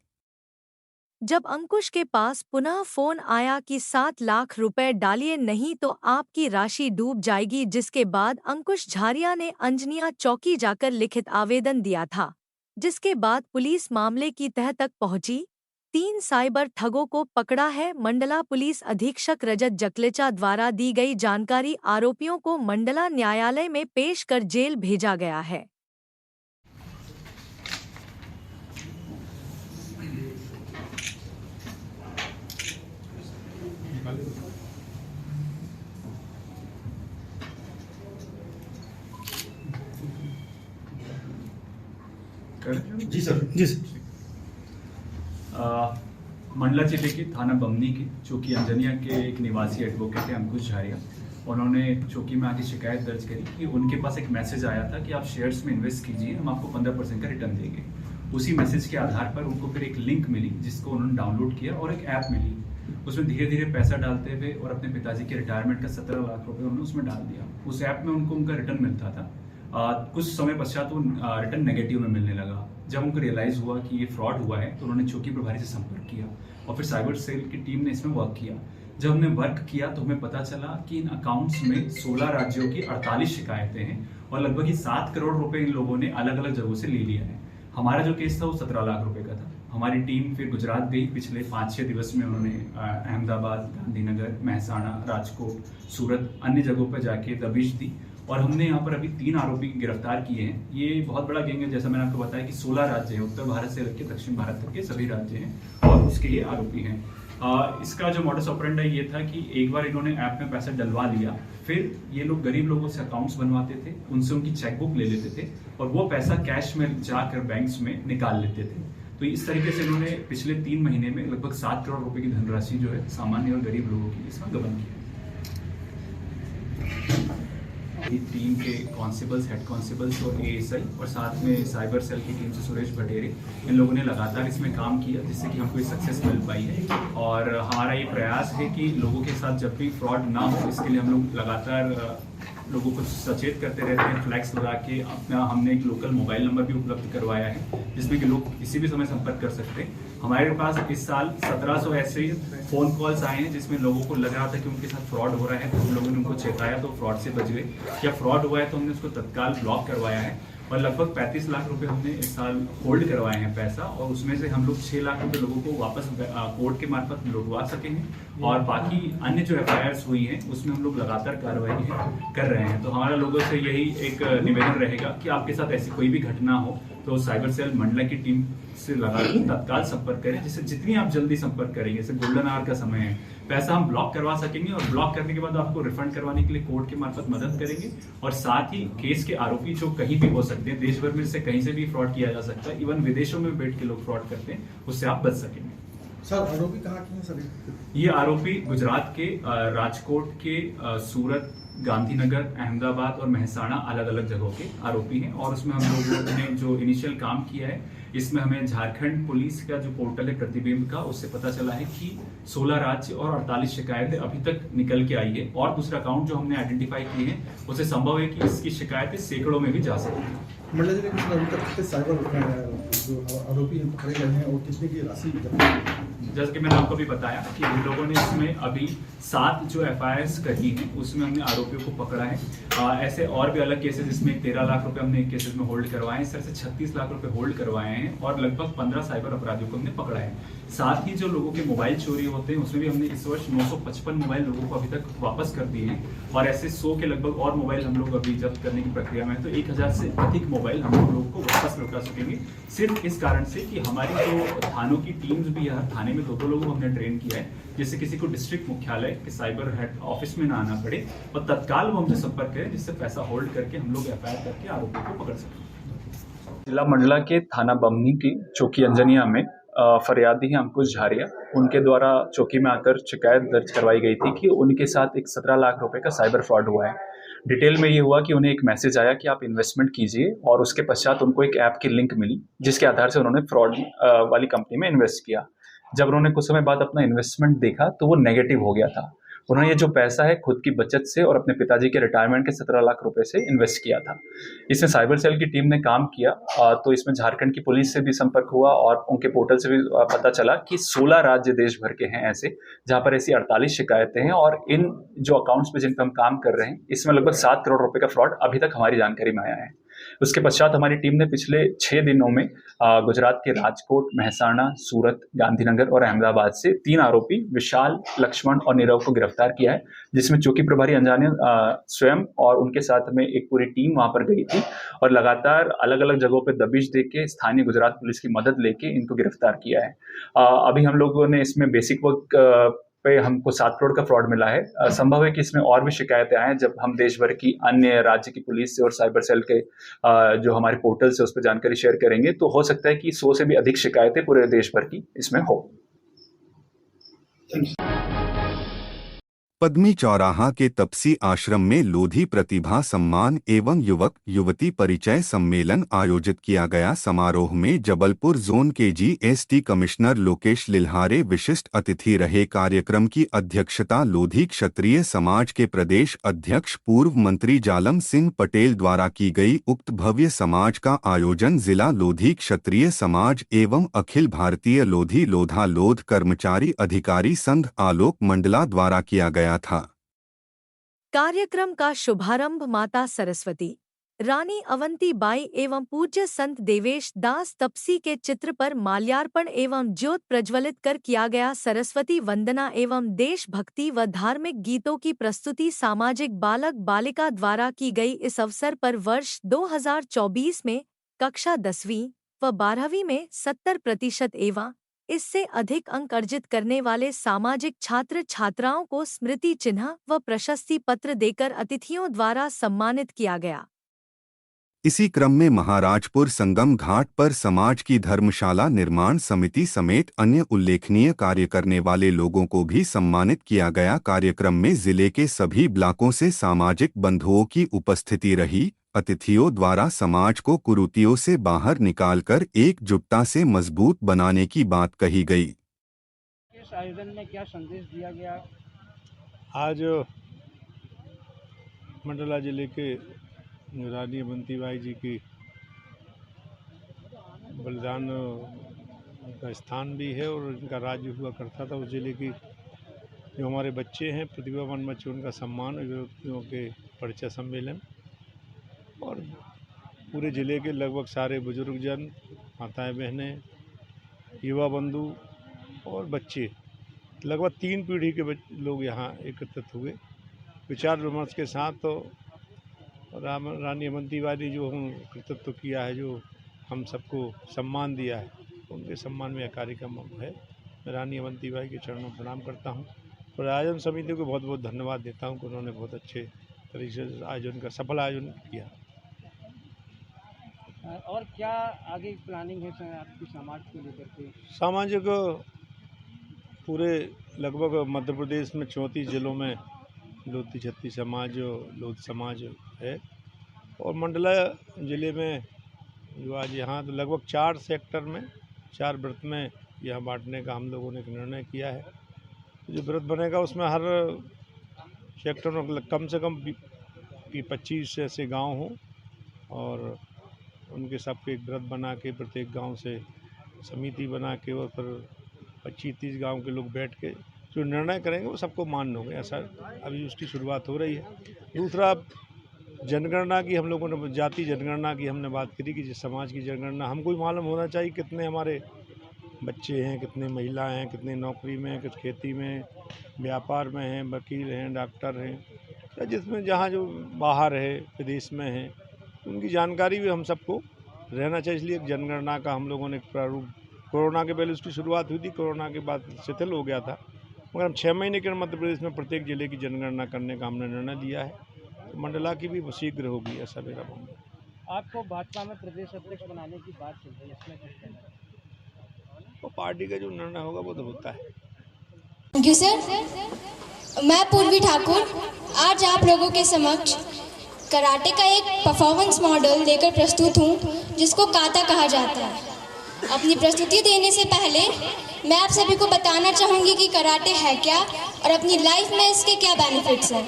जब अंकुश के पास पुनः फोन आया कि 7 लाख रुपए डालिए नहीं तो आपकी राशि डूब जाएगी, जिसके बाद अंकुश झारिया ने अंजनिया चौकी जाकर लिखित आवेदन दिया था, जिसके बाद पुलिस मामले की तह तक पहुंची। 3 साइबर ठगों को पकड़ा है। मंडला पुलिस अधीक्षक रजत जकलेचा द्वारा दी गई जानकारी, आरोपियों को मंडला न्यायालय में पेश कर जेल भेजा गया है। जी सर। मंडला जिले के थाना बमनी के चौकी अंजनिया के एक निवासी एडवोकेट है अंकुश झारिया, उन्होंने चौकी में आके शिकायत दर्ज करी कि उनके पास एक मैसेज आया था कि आप शेयर्स में इन्वेस्ट कीजिए, हम आपको 15% का रिटर्न देंगे। उसी मैसेज के आधार पर उनको फिर एक लिंक मिली जिसको उन्होंने डाउनलोड किया और एक ऐप मिली, उसमें धीरे धीरे पैसा डालते हुए और अपने पिताजी के रिटायरमेंट का 17 लाख रुपए उन्होंने उसमें डाल दिया। उस ऐप में उनको उनका रिटर्न मिलता था। कुछ समय पश्चात वो रिटर्न नेगेटिव में मिलने लगा। जब उनको रियलाइज हुआ कि ये फ्रॉड हुआ है तो उन्होंने चौकी प्रभारी से संपर्क किया और फिर साइबर सेल की टीम ने इसमें वर्क किया। जब हमने वर्क किया तो हमें पता चला कि इन अकाउंट्स में 16 राज्यों की 48 शिकायतें हैं और लगभग ही 7 करोड़ रुपए इन लोगों ने अलग अलग जगहों से ले लिया है। हमारा जो केस था वो 17 लाख रुपए का था। हमारी टीम फिर गुजरात गई। पिछले 5-6 दिवस में उन्होंने अहमदाबाद, गांधीनगर, महसाणा, राजकोट, सूरत, अन्य जगहों पर जाके दबिश दी और हमने यहाँ पर अभी 3 आरोपी गिरफ्तार किए हैं। ये बहुत बड़ा गैंग है, जैसा मैंने आपको बताया कि 16 राज्य हैं, उत्तर भारत से लेकर दक्षिण भारत तक के सभी राज्य हैं और उसके ये आरोपी हैं। इसका जो मॉडस ऑपरेंडी ये था कि एक बार इन्होंने ऐप में पैसा डलवा लिया, फिर ये लोग गरीब लोगों से अकाउंट्स बनवाते थे, उनसे उनकी चेकबुक ले लेते थे और वो पैसा कैश में जाकर बैंक्स में निकाल लेते थे। तो इस तरीके से इन्होंने पिछले 3 महीने में लगभग 7 करोड़ रुपए की धनराशि जो है सामान्य और गरीब लोगों की इसमें गबन किया है। टीम के कांस्टेबल्स, हेड कांस्टेबल्स और ASI और साथ में साइबर सेल की टीम से सुरेश भटेरे, इन लोगों ने लगातार इसमें काम किया जिससे कि हमको सक्सेस मिल पाई है। और हमारा ये प्रयास है कि लोगों के साथ जब भी फ्रॉड ना हो, इसके लिए हम लोग लगातार लोगों को सचेत करते रहते हैं, फ्लैक्स लगा के। अपना हमने एक लोकल मोबाइल नंबर भी उपलब्ध करवाया है जिसमें कि लोग किसी भी समय संपर्क कर सकते हैं। हमारे पास इस साल 1700 ऐसे फ़ोन कॉल्स आए हैं जिसमें लोगों को लग रहा था कि उनके साथ फ्रॉड हो रहा है, तो हम लोगों ने उनको चेताया तो फ्रॉड से बच गए। या फ्रॉड हुआ है तो हमने उसको तत्काल ब्लॉक करवाया है और लगभग 35 लाख रुपए हमने इस साल होल्ड करवाए हैं पैसा, और उसमें से हम लोग 6 लाख रुपए लोगों को वापस कोर्ट के मार्फत लौटवा सके हैं। और बाकी अन्य जो FIRs हुई हैं उसमें हम लोग लगातार कार्रवाई कर रहे हैं। तो हमारा लोगों से यही एक निवेदन रहेगा कि आपके साथ ऐसी कोई भी घटना हो तो साइबर सेल मंडला की टीम से लगातार तत्काल संपर्क करें, जिससे जितनी आप जल्दी संपर्क करेंगे, जैसे गोल्डन आवर का समय है, पैसा हम ब्लॉक करवा सकेंगे और ब्लॉक करने के बाद आपको रिफंड करवाने के लिए कोर्ट के मार्फत मदद करेंगे। और साथ ही केस के आरोपी जो कहीं भी हो सकते हैं, देश भर में से कहीं से भी फ्रॉड किया जा सकता है, इवन विदेशों में बैठ के लोग फ्रॉड करते हैं, उससे आप बच सकेंगे। सर आरोपी कहाँ के हैं सर? ये आरोपी गुजरात के, राजकोट के, सूरत, गांधीनगर, अहमदाबाद और मेहसाणा अलग अलग जगहों के आरोपी हैं। और उसमें हम लोगों ने जो इनिशियल काम किया है, इसमें हमें झारखंड पुलिस का जो पोर्टल है प्रतिबिंब का, उससे पता चला है कि 16 राज्य और 48 शिकायतें अभी तक निकल के आई है। और दूसरा अकाउंट जो हमने आइडेंटिफाई किए हैं, उससे संभव है कि इसकी शिकायतें सैकड़ों में भी जा सकती मंडला जिले में अभी तक कितने साइबर जो आरोपी पकड़े गए हैं और कितने की राशि? जैसे कि मैंने आपको भी बताया कि हम लोगों ने इसमें अभी 7 जो FIRs करी हैं, उसमें हमने आरोपियों को पकड़ा है। ऐसे और भी अलग केसेस, इसमें 13 लाख रुपए हमने एक केसेस में होल्ड करवाए हैं, इस तरह से 36 लाख रुपए होल्ड करवाए हैं और लगभग 15 साइबर अपराधियों को हमने पकड़ा है। साथ ही जो लोगों के मोबाइल चोरी होते हैं, उसमें भी हमने इस वर्ष 955 मोबाइल लोगों को अभी तक वापस कर दिए हैं और ऐसे 100 के लगभग और मोबाइल हम लोग अभी जब्त करने की प्रक्रिया में है। तो 1000 से अधिक मोबाइल हम लोगों को वापस लौटा सकेंगे, सिर्फ इस कारण से कि हमारी जो थानों की टीम्स भी, हर थाने में 2-2 लोगों को हमने ट्रेन किया है, जिससे किसी को डिस्ट्रिक्ट मुख्यालय के साइबर हेड ऑफिस में ना आना पड़े और तत्काल वो हमसे संपर्क करें, जिससे पैसा होल्ड करके हम लोग FIR करके आरोपियों को पकड़ सकें। जिला मंडला के थाना बमनी की चौकी अंजनिया में फरियादी हैं अंकुश झारिया, उनके द्वारा चौकी में आकर शिकायत दर्ज करवाई गई थी कि उनके साथ एक 17 लाख रुपए का साइबर फ्रॉड हुआ है। डिटेल में ये हुआ कि उन्हें एक मैसेज आया कि आप इन्वेस्टमेंट कीजिए और उसके पश्चात उनको एक ऐप की लिंक मिली, जिसके आधार से उन्होंने फ्रॉड वाली कंपनी में इन्वेस्ट किया। जब उन्होंने कुछ समय बाद अपना इन्वेस्टमेंट देखा तो वो नेगेटिव हो गया था। उन्होंने ये जो पैसा है खुद की बचत से और अपने पिताजी के रिटायरमेंट के 17 लाख रुपए से इन्वेस्ट किया था। इसमें साइबर सेल की टीम ने काम किया, तो इसमें झारखंड की पुलिस से भी संपर्क हुआ और उनके पोर्टल से भी पता चला कि 16 राज्य देश भर के हैं ऐसे, जहां पर ऐसी 48 शिकायतें हैं और इन जो अकाउंट्स पे जिन पर हम काम कर रहे हैं, इसमें लगभग 7 करोड़ रुपए का फ्रॉड अभी तक हमारी जानकारी में आया है। उसके पश्चात हमारी टीम ने पिछले 6 दिनों में गुजरात के राजकोट, मेहसाणा, सूरत, गांधीनगर और अहमदाबाद से 3 आरोपी विशाल, लक्ष्मण और नीरव को गिरफ्तार किया है, जिसमें चौकी प्रभारी अंजानिया स्वयं और उनके साथ में एक पूरी टीम वहां पर गई थी और लगातार अलग अलग जगहों पर दबिश देके स्थानीय गुजरात पुलिस की मदद लेके इनको गिरफ्तार किया है। अभी हम लोगों ने इसमें बेसिक वर्क पे हमको 7 करोड़ का फ्रॉड मिला है। संभव है कि इसमें और भी शिकायतें आए। जब हम देश भर की अन्य राज्य की पुलिस से और साइबर सेल के जो हमारे पोर्टल से उस पर जानकारी शेयर करेंगे, तो हो सकता है कि 100 से भी अधिक शिकायतें पूरे देश भर की इसमें हो। पद्मी चौराहा के तपसी आश्रम में लोधी प्रतिभा सम्मान एवं युवक युवती परिचय सम्मेलन आयोजित किया गया। समारोह में जबलपुर जोन के GST कमिश्नर लोकेश लिल्हारे विशिष्ट अतिथि रहे। कार्यक्रम की अध्यक्षता लोधी क्षत्रिय समाज के प्रदेश अध्यक्ष पूर्व मंत्री जालम सिंह पटेल द्वारा की गई। उक्त भव्य समाज का आयोजन जिला लोधी क्षत्रिय समाज एवं अखिल भारतीय लोधी लोधा लोध कर्मचारी अधिकारी संघ आलोक मंडला द्वारा किया गया था। कार्यक्रम का शुभारंभ माता सरस्वती, रानी अवंती बाई एवं पूज्य संत देवेश दास तपसी के चित्र पर माल्यार्पण एवं ज्योत प्रज्वलित कर किया गया। सरस्वती वंदना एवं देशभक्ति व धार्मिक गीतों की प्रस्तुति सामाजिक बालक बालिका द्वारा की गई। इस अवसर पर वर्ष 2024 में कक्षा 10वीं व 12वीं में 70% एवं इससे अधिक अंक अर्जित करने वाले सामाजिक छात्र छात्राओं को स्मृति चिन्ह व प्रशस्ति पत्र देकर अतिथियों द्वारा सम्मानित किया गया। इसी क्रम में महाराजपुर संगम घाट पर समाज की धर्मशाला निर्माण समिति समेत अन्य उल्लेखनीय कार्य करने वाले लोगों को भी सम्मानित किया गया। कार्यक्रम में जिले के सभी ब्लॉकों से सामाजिक बंधुओं की उपस्थिति रही। अतिथियों द्वारा समाज को कुरीतियों से बाहर निकालकर एकजुटता से मजबूत बनाने की बात कही गई। इस आयोजन में क्या संदेश दिया गया? आज मंडला जिले के रानी अवंतीबाई जी की बलिदान का स्थान भी है और इनका राज्य हुआ करता था। उस जिले की जो हमारे बच्चे हैं प्रतिभावान बच्चे, उनका सम्मान व्यक्तियों के परिचय सम्मेलन और पूरे ज़िले के लगभग सारे बुजुर्गजन, माताएं बहनें, युवा बंधु और बच्चे, लगभग 3 पीढ़ी के लोग यहाँ एकत्रित हुए। विचार विमर्श के साथ तो रानी अवंतीबाई ने जो कृतित्व किया है, जो हम सबको सम्मान दिया है, उनके सम्मान में यह कार्यक्रम है। मैं रानी अवंतीबाई के चरणों में प्रणाम करता हूँ और आयोजन समिति को बहुत बहुत धन्यवाद देता हूँ कि उन्होंने बहुत अच्छे तरीके से आयोजन का सफल आयोजन किया। और क्या आगे प्लानिंग है सर आपकी समाज को लेकर के? सामाजिक पूरे लगभग मध्य प्रदेश में 34 जिलों में लोधी छत्ती समाज लोध समाज है और मंडला ज़िले में जो आज यहाँ तो लगभग 4 सेक्टर में 4 व्रत में यह बांटने का हम लोगों ने एक निर्णय किया है। जो व्रत बनेगा उसमें हर सेक्टर में कम से कम 25 ऐसे गांव हों और उनके सबके एक व्रत बना के प्रत्येक गांव से समिति बना के और फिर 25-30 गांव के लोग बैठ के जो निर्णय करेंगे वो सबको मान्य होंगे। ऐसा अभी उसकी शुरुआत हो रही है। दूसरा, जनगणना की हम लोगों ने जाति जनगणना की हमने बात करी कि जिस समाज की जनगणना हमको ही मालूम होना चाहिए कितने हमारे बच्चे हैं, कितने महिलाएं हैं, कितने नौकरी में हैं, कुछ खेती में, व्यापार में हैं, वकील हैं, डॉक्टर हैं, या जिसमें जहाँ जो बाहर है विदेश में हैं, उनकी जानकारी भी हम सबको रहना चाहिए। इसलिए जनगणना का हम लोगों ने एक प्रारूप, कोरोना के पहले उसकी शुरुआत हुई थी, कोरोना के बाद शिथिल हो गया था, मगर हम 6 महीने के मध्य प्रदेश में प्रत्येक जिले की जनगणना करने का हमने निर्णय लिया है। तो मंडला की भी शीघ्र होगी, ऐसा मेरा मानना है। आपको भाजपा में प्रदेश अध्यक्ष बनाने की बात चल रही है, इसमें कुछ कहना है? वो पार्टी का जो निर्णय होगा वो तो होता है। Thank you sir. मैं पूर्वी ठाकुर आज आप लोगों के समक्ष कराटे का एक परफॉर्मेंस मॉडल लेकर प्रस्तुत हूँ जिसको काता कहा जाता है। अपनी प्रस्तुति देने से पहले मैं आप सभी को बताना चाहूँगी कि कराटे है क्या और अपनी लाइफ में इसके क्या बेनिफिट्स हैं।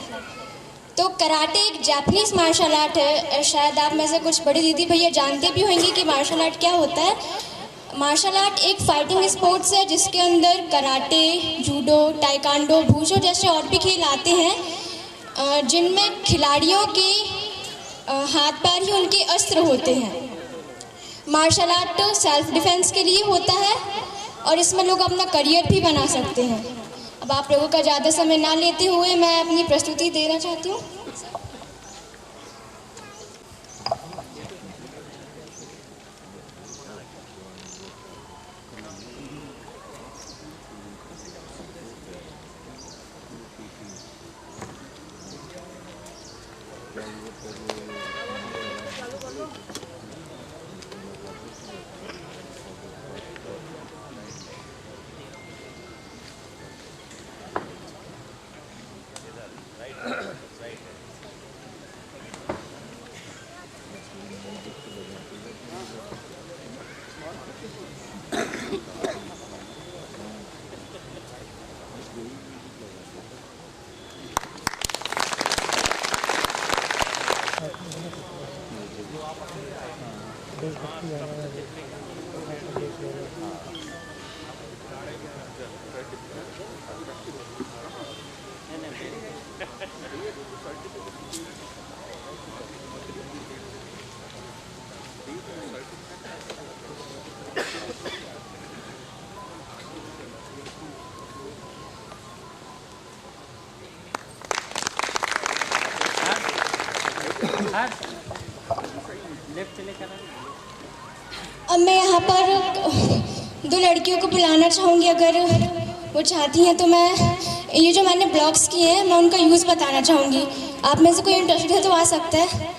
तो कराटे एक जापानीज मार्शल आर्ट है। शायद आप में से कुछ बड़ी दीदी भैया जानते भी होंगे कि मार्शल आर्ट क्या होता है। मार्शल आर्ट एक फाइटिंग स्पोर्ट्स है जिसके अंदर कराटे, जूडो, टाइकांडो, वुशु जैसे और भी खेल आते हैं जिनमें खिलाड़ियों के हाथ पैर ही उनके अस्त्र होते हैं। मार्शल आर्ट सेल्फ डिफेंस के लिए होता है और इसमें लोग अपना करियर भी बना सकते हैं। अब आप लोगों का ज़्यादा समय ना लेते हुए मैं अपनी प्रस्तुति देना चाहती हूँ। अब मैं यहाँ पर 2 लड़कियों को बुलाना चाहूँगी, अगर वो चाहती हैं तो मैं ये जो मैंने ब्लॉग्स किए हैं मैं उनका यूज़ बताना चाहूँगी। आप में से कोई इंटरेस्टेड है तो आ सकता है।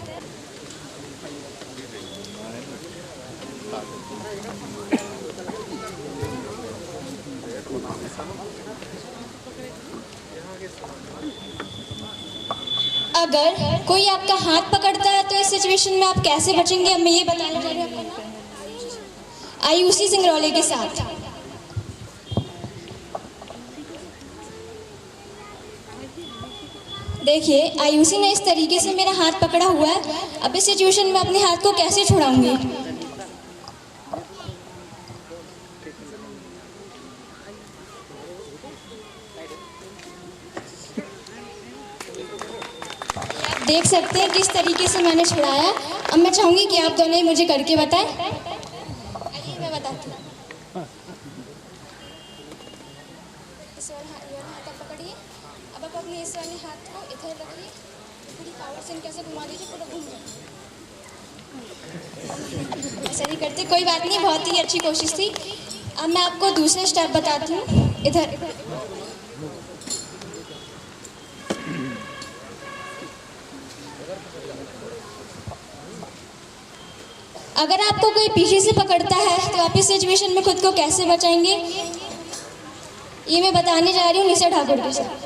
अगर कोई आपका हाथ पकड़ता है तो इस सिचुएशन में आप कैसे बचेंगे, अब मैं ये बताना चाह रही हूँ आयुषी सिंगरौली के साथ। देखिए आयुषी ने इस तरीके से मेरा हाथ पकड़ा हुआ है। अब इस सिचुएशन में अपने हाथ को कैसे छुड़ाऊंगी। देख सकते हैं किस तरीके से मैंने छुड़ाया। अब मैं चाहूंगी कि आप दोनों ही मुझे करके बताएं। आइए मैं बताती हूँ। इस वाले हाथ आप पकड़िए। अब आप अपने इस वाले हाथ को इधर रखिए, पूरी पावर से कैसे घुमा दीजिए, पूरा घूम जाए। ऐसा नहीं करते, कोई बात नहीं, बहुत ही अच्छी कोशिश थी। अब मैं आपको दूसरा स्टेप बताती हूँ। इधर अगर आपको कोई पीछे से पकड़ता है तो आप इस सिचुएशन में खुद को कैसे बचाएंगे, ये मैं बताने जा रही हूँ निशा ठाकुर के साथ।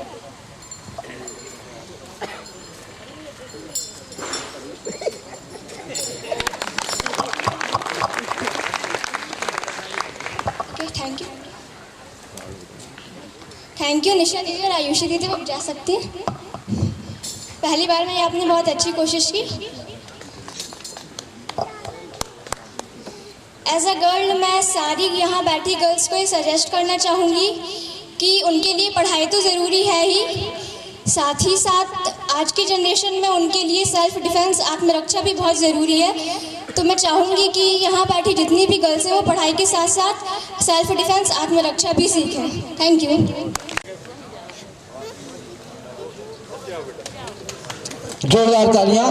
थैंक यू निशा दीदी और आयुषी दीदी, वो जा सकती है। पहली बार में आपने बहुत अच्छी कोशिश की। एज अ गर्ल मैं सारी यहाँ बैठी गर्ल्स को ये सजेस्ट करना चाहूँगी कि उनके लिए पढ़ाई तो ज़रूरी है ही, साथ ही साथ आज की जनरेशन में उनके लिए सेल्फ डिफेंस, आत्मरक्षा भी बहुत ज़रूरी है। तो मैं चाहूँगी कि यहाँ बैठी जितनी भी गर्ल्स हैं वो पढ़ाई के साथ साथ सेल्फ डिफेंस, आत्मरक्षा भी सीखें। Thank you. जोरदार तालियां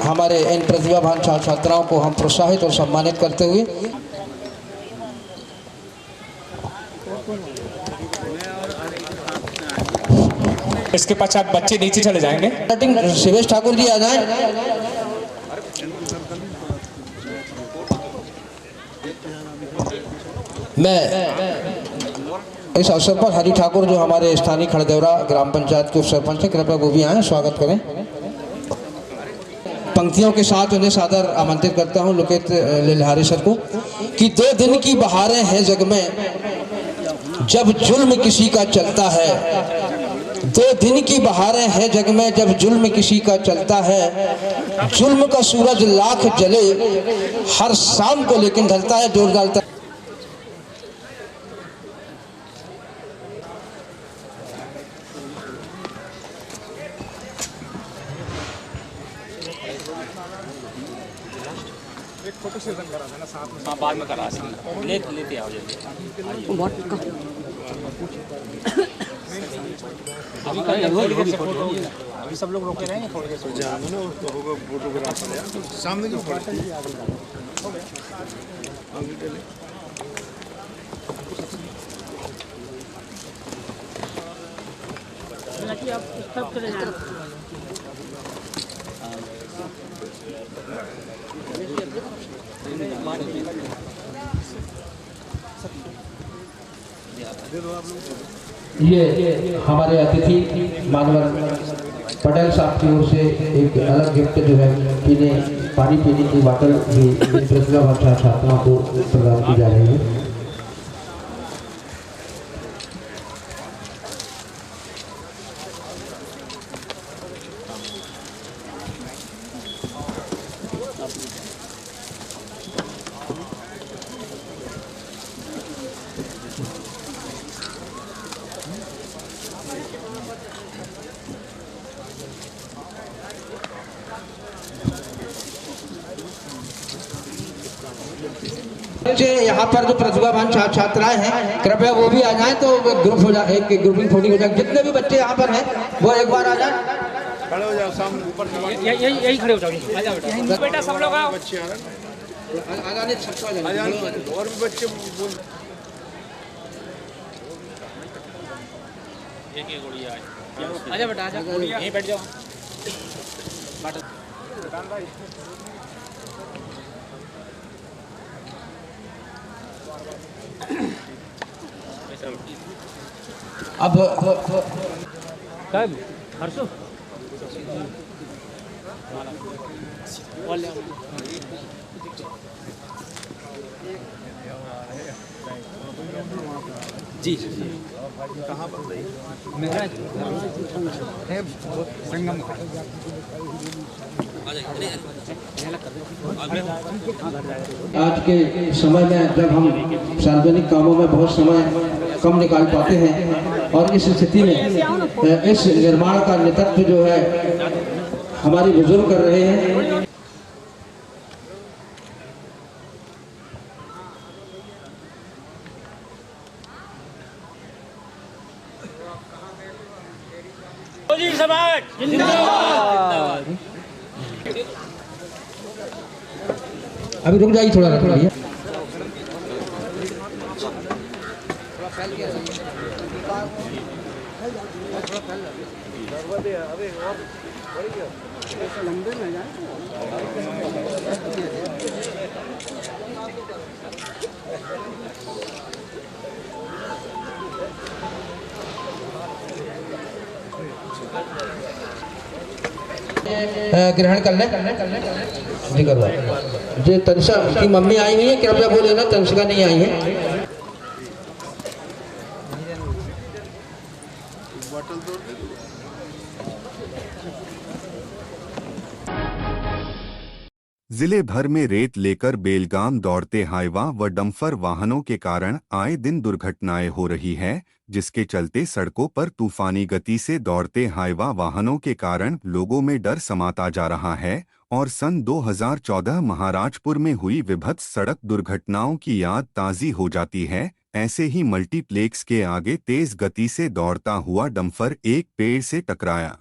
हमारे इन प्रतिभावान छात्र छात्राओं को हम प्रोत्साहित और सम्मानित करते हुए। इसके पश्चात बच्चे नीचे चले जाएंगे। शिवेश ठाकुर जी आ जाएं। मैं इस अवसर पर हरि ठाकुर जो हमारे स्थानीय खड़देवरा ग्राम पंचायत के उप सरपंच हैं, कृपया वो भी आए, स्वागत करें। पंक्तियों के साथ उन्हें सादर आमंत्रित करता हूं लोकेत लिल्हारी सर को कि 2 दिन की बहारें हैं जग में जब जुल्म किसी का चलता है। 2 दिन की बहारें हैं जग में जब जुल्म किसी का चलता है। जुल्म का सूरज लाख जले हर शाम को लेकिन ढलता है। जोरदार फोटो सेशन करा था ना साथ में। हाँ, बाद में करा सकते, लेते आओ जल्दी। अभी सब लोग रोके रहेंगे थोड़ी देर फोटोग्राफ सामने की फोटो ये हमारे अतिथि मानवर पटेल साहब की ओर से एक अलग गिफ्ट जो है पानी पीने की बोतल भी प्रतिभावान छात्राओं को प्रदान की जा रही है। यहाँ पर जो प्रतिभावान छात्र छात्राएं हैं कृपया वो भी आ जाएं, तो ग्रुप हो जाए, एक ग्रुपिंग फोटो हो जाए। जितने भी बच्चे यहाँ पर हैं वो एक बार आ जाएं। खड़े हो जाओ सामने ऊपर से, यही खड़े हो जाओ। आ जाओ बेटा, सब लोग आओ। बच्चे आ जाने, और भी बच्चे एक गुड़िया आजा बेटा, आजा यहीं बैठ जाओ। अब हर्षो जी कहाँ पर संगम आज के समय में जब हम सार्वजनिक कामों में बहुत समय कम निकाल पाते हैं और इस स्थिति में इस निर्माण का नेतृत्व जो है हमारे बुजुर्ग कर रहे हैं। समाज जिंदाबाद। अभी रुक जाइए थोड़ा भैया। ग्रहण कर लें जी करवा जी। तनिषा की मम्मी आई हुई है, कृपया बोले ना, तनिषा नहीं आई है। जिले भर में रेत लेकर बेलगाम दौड़ते हाईवा व डंफर वाहनों के कारण आए दिन दुर्घटनाएं हो रही है, जिसके चलते सड़कों पर तूफानी गति से दौड़ते हाईवा वाहनों के कारण लोगों में डर समाता जा रहा है और सन 2014 महाराजपुर में हुई विभत्स सड़क दुर्घटनाओं की याद ताज़ी हो जाती है। ऐसे ही मल्टीप्लेक्स के आगे तेज गति से दौड़ता हुआ डंफर एक पेड़ से टकराया।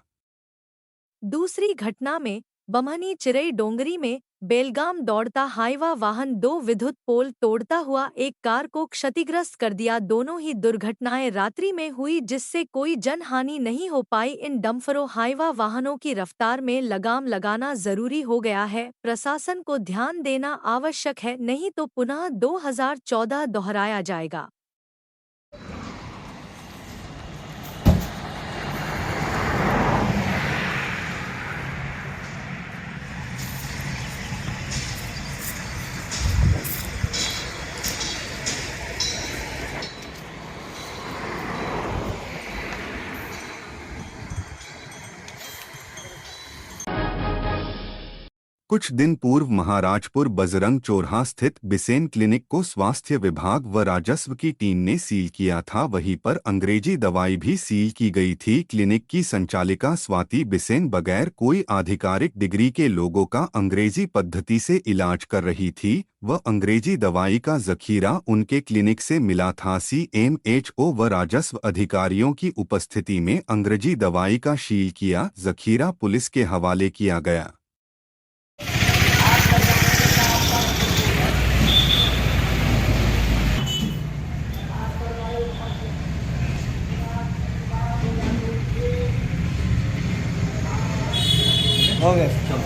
दूसरी घटना में बमहनी चिरई डोंगरी में बेलगाम दौड़ता हाईवा वाहन 2 विद्युत पोल तोड़ता हुआ एक कार को क्षतिग्रस्त कर दिया। दोनों ही दुर्घटनाएं रात्रि में हुई, जिससे कोई जनहानि नहीं हो पाई। इन डंफरों हाईवा वाहनों की रफ्तार में लगाम लगाना जरूरी हो गया है। प्रशासन को ध्यान देना आवश्यक है, नहीं तो पुनः 2014 दोहराया जाएगा। कुछ दिन पूर्व महाराजपुर बजरंग चौराहा स्थित बिसेन क्लिनिक को स्वास्थ्य विभाग व राजस्व की टीम ने सील किया था। वहीं पर अंग्रेजी दवाई भी सील की गई थी। क्लिनिक की संचालिका स्वाति बिसेन बगैर कोई आधिकारिक डिग्री के लोगों का अंग्रेजी पद्धति से इलाज कर रही थी। वह अंग्रेजी दवाई का जखीरा उनके क्लिनिक से मिला था। CMHO व राजस्व अधिकारियों की उपस्थिति में अंग्रेजी दवाई का सील किया जखीरा पुलिस के हवाले किया गया। हो गया, चलो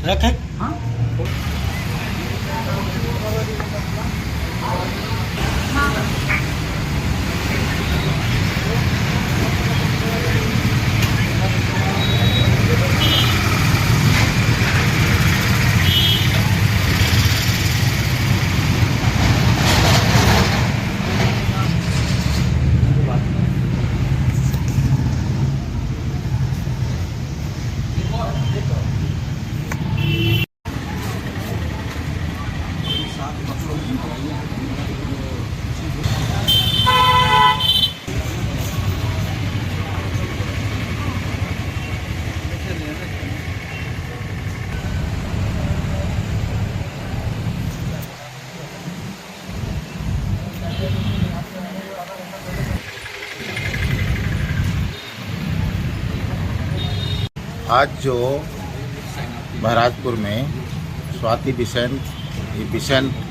रखें। हाँ आज जो महाराजपुर में स्वाति बिसेन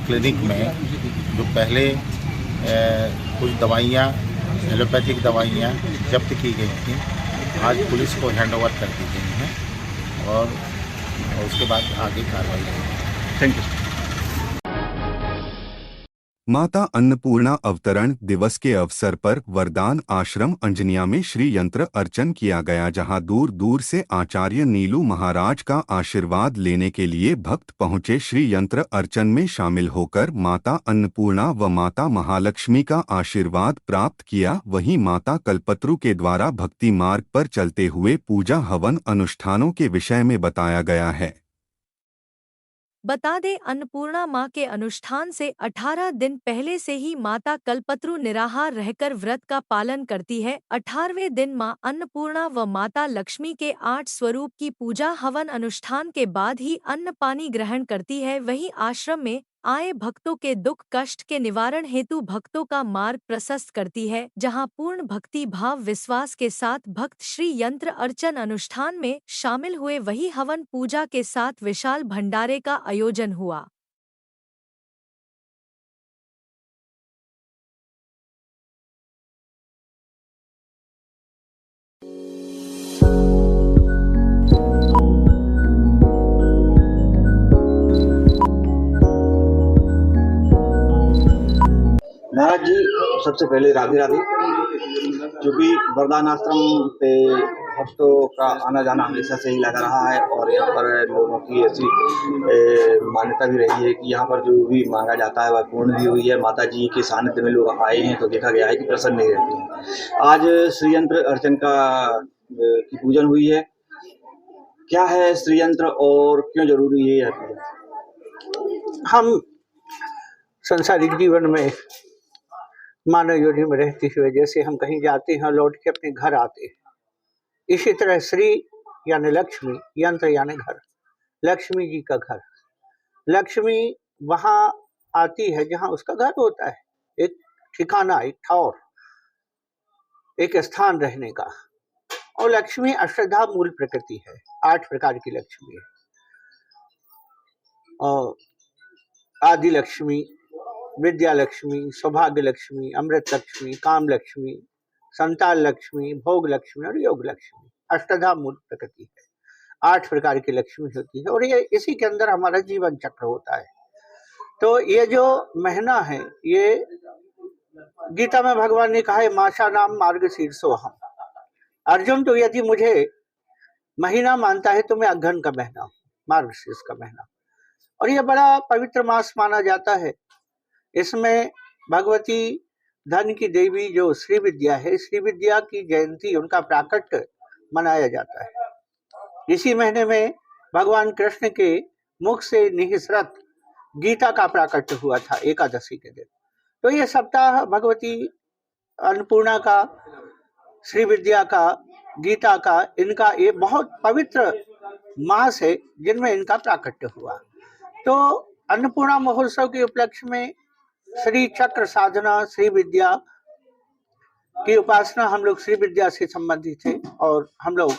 क्लिनिक में जो पहले कुछ दवाइयाँ एलोपैथिक दवाइयाँ जब्त की गई थी, आज पुलिस को हैंडओवर कर दी गई हैं और उसके बाद आगे कार्रवाई होगी। Thank you. माता अन्नपूर्णा अवतरण दिवस के अवसर पर वरदान आश्रम अंजनिया में श्री यंत्र अर्चन किया गया, जहां दूर दूर से आचार्य नीलू महाराज का आशीर्वाद लेने के लिए भक्त पहुंचे। श्री यंत्र अर्चन में शामिल होकर माता अन्नपूर्णा व माता महालक्ष्मी का आशीर्वाद प्राप्त किया। वहीं माता कल्पतरु के द्वारा भक्ति मार्ग पर चलते हुए पूजा हवन अनुष्ठानों के विषय में बताया गया है। बता दें, अन्नपूर्णा मां के अनुष्ठान से 18 दिन पहले से ही माता कल्पतरु निराहार रहकर व्रत का पालन करती है। 18वें दिन मां अन्नपूर्णा व माता लक्ष्मी के 8 स्वरूप की पूजा हवन अनुष्ठान के बाद ही अन्न पानी ग्रहण करती है। वहीं आश्रम में आए भक्तों के दुख कष्ट के निवारण हेतु भक्तों का मार्ग प्रशस्त करती है, जहां पूर्ण भक्ति भाव विश्वास के साथ भक्त श्री यंत्र अर्चन अनुष्ठान में शामिल हुए। वही हवन पूजा के साथ विशाल भंडारे का आयोजन हुआ। महाराज जी, सबसे पहले राधे राधे। क्योंकि वरदान आश्रम पे भक्तों का आना जाना हमेशा से ही लगा रहा है और यहाँ पर लोगों की ऐसी मान्यता भी रही है कि यहाँ पर जो भी मांगा जाता है वह पूर्ण भी हुई है। माता जी के सानिध्य में लोग आए हैं तो देखा गया है कि प्रसन्न नहीं रहते हैं। आज श्रीयंत्र अर्चन की पूजन हुई है। क्या है श्रीयंत्र और क्यों जरूरी है यह? हम संसारिक जीवन में मानव योनि में रहते हुए जैसे हम कहीं जाते हैं लौट के अपने घर आते हैं, इसी तरह श्री यानी लक्ष्मी, यंत्र यानी घर, लक्ष्मी जी का घर। लक्ष्मी वहाँ आती है जहाँ उसका घर होता है, एक ठिकाना, एक ठौर, एक स्थान रहने का। और लक्ष्मी अष्टधा मूल प्रकृति है, 8 प्रकार की लक्ष्मी है। और आदि लक्ष्मी, विद्या लक्ष्मी, सौभाग्य लक्ष्मी, अमृत लक्ष्मी, काम लक्ष्मी, संतान लक्ष्मी, भोग लक्ष्मी और योग लक्ष्मी, अष्टधा मूल प्रकृति है। 8 प्रकार की लक्ष्मी होती है और ये इसी के अंदर हमारा जीवन चक्र होता है। तो ये जो महीना है, ये गीता में भगवान ने कहा है माशा नाम मार्गशीर्षोऽहम्। अर्जुन, तो यदि मुझे महीना मानता है तो मैं अघन का महीना हूँ, मार्गशीर्ष का महीना। और यह बड़ा पवित्र मास माना जाता है। इसमें भगवती धन की देवी जो श्री विद्या है, श्री विद्या की जयंती, उनका प्राकट्य मनाया जाता है। इसी महीने में भगवान कृष्ण के मुख से निःसृत गीता का प्राकट्य हुआ था एकादशी के दिन। तो ये सप्ताह भगवती अन्नपूर्णा का, श्री विद्या का, गीता का, इनका ये बहुत पवित्र मास है जिनमें इनका प्राकट्य हुआ। तो अन्नपूर्णा महोत्सव के उपलक्ष्य में श्री चक्र साधना, श्री विद्या की उपासना, हम लोग श्री विद्या से संबंधित हैं और हम लोग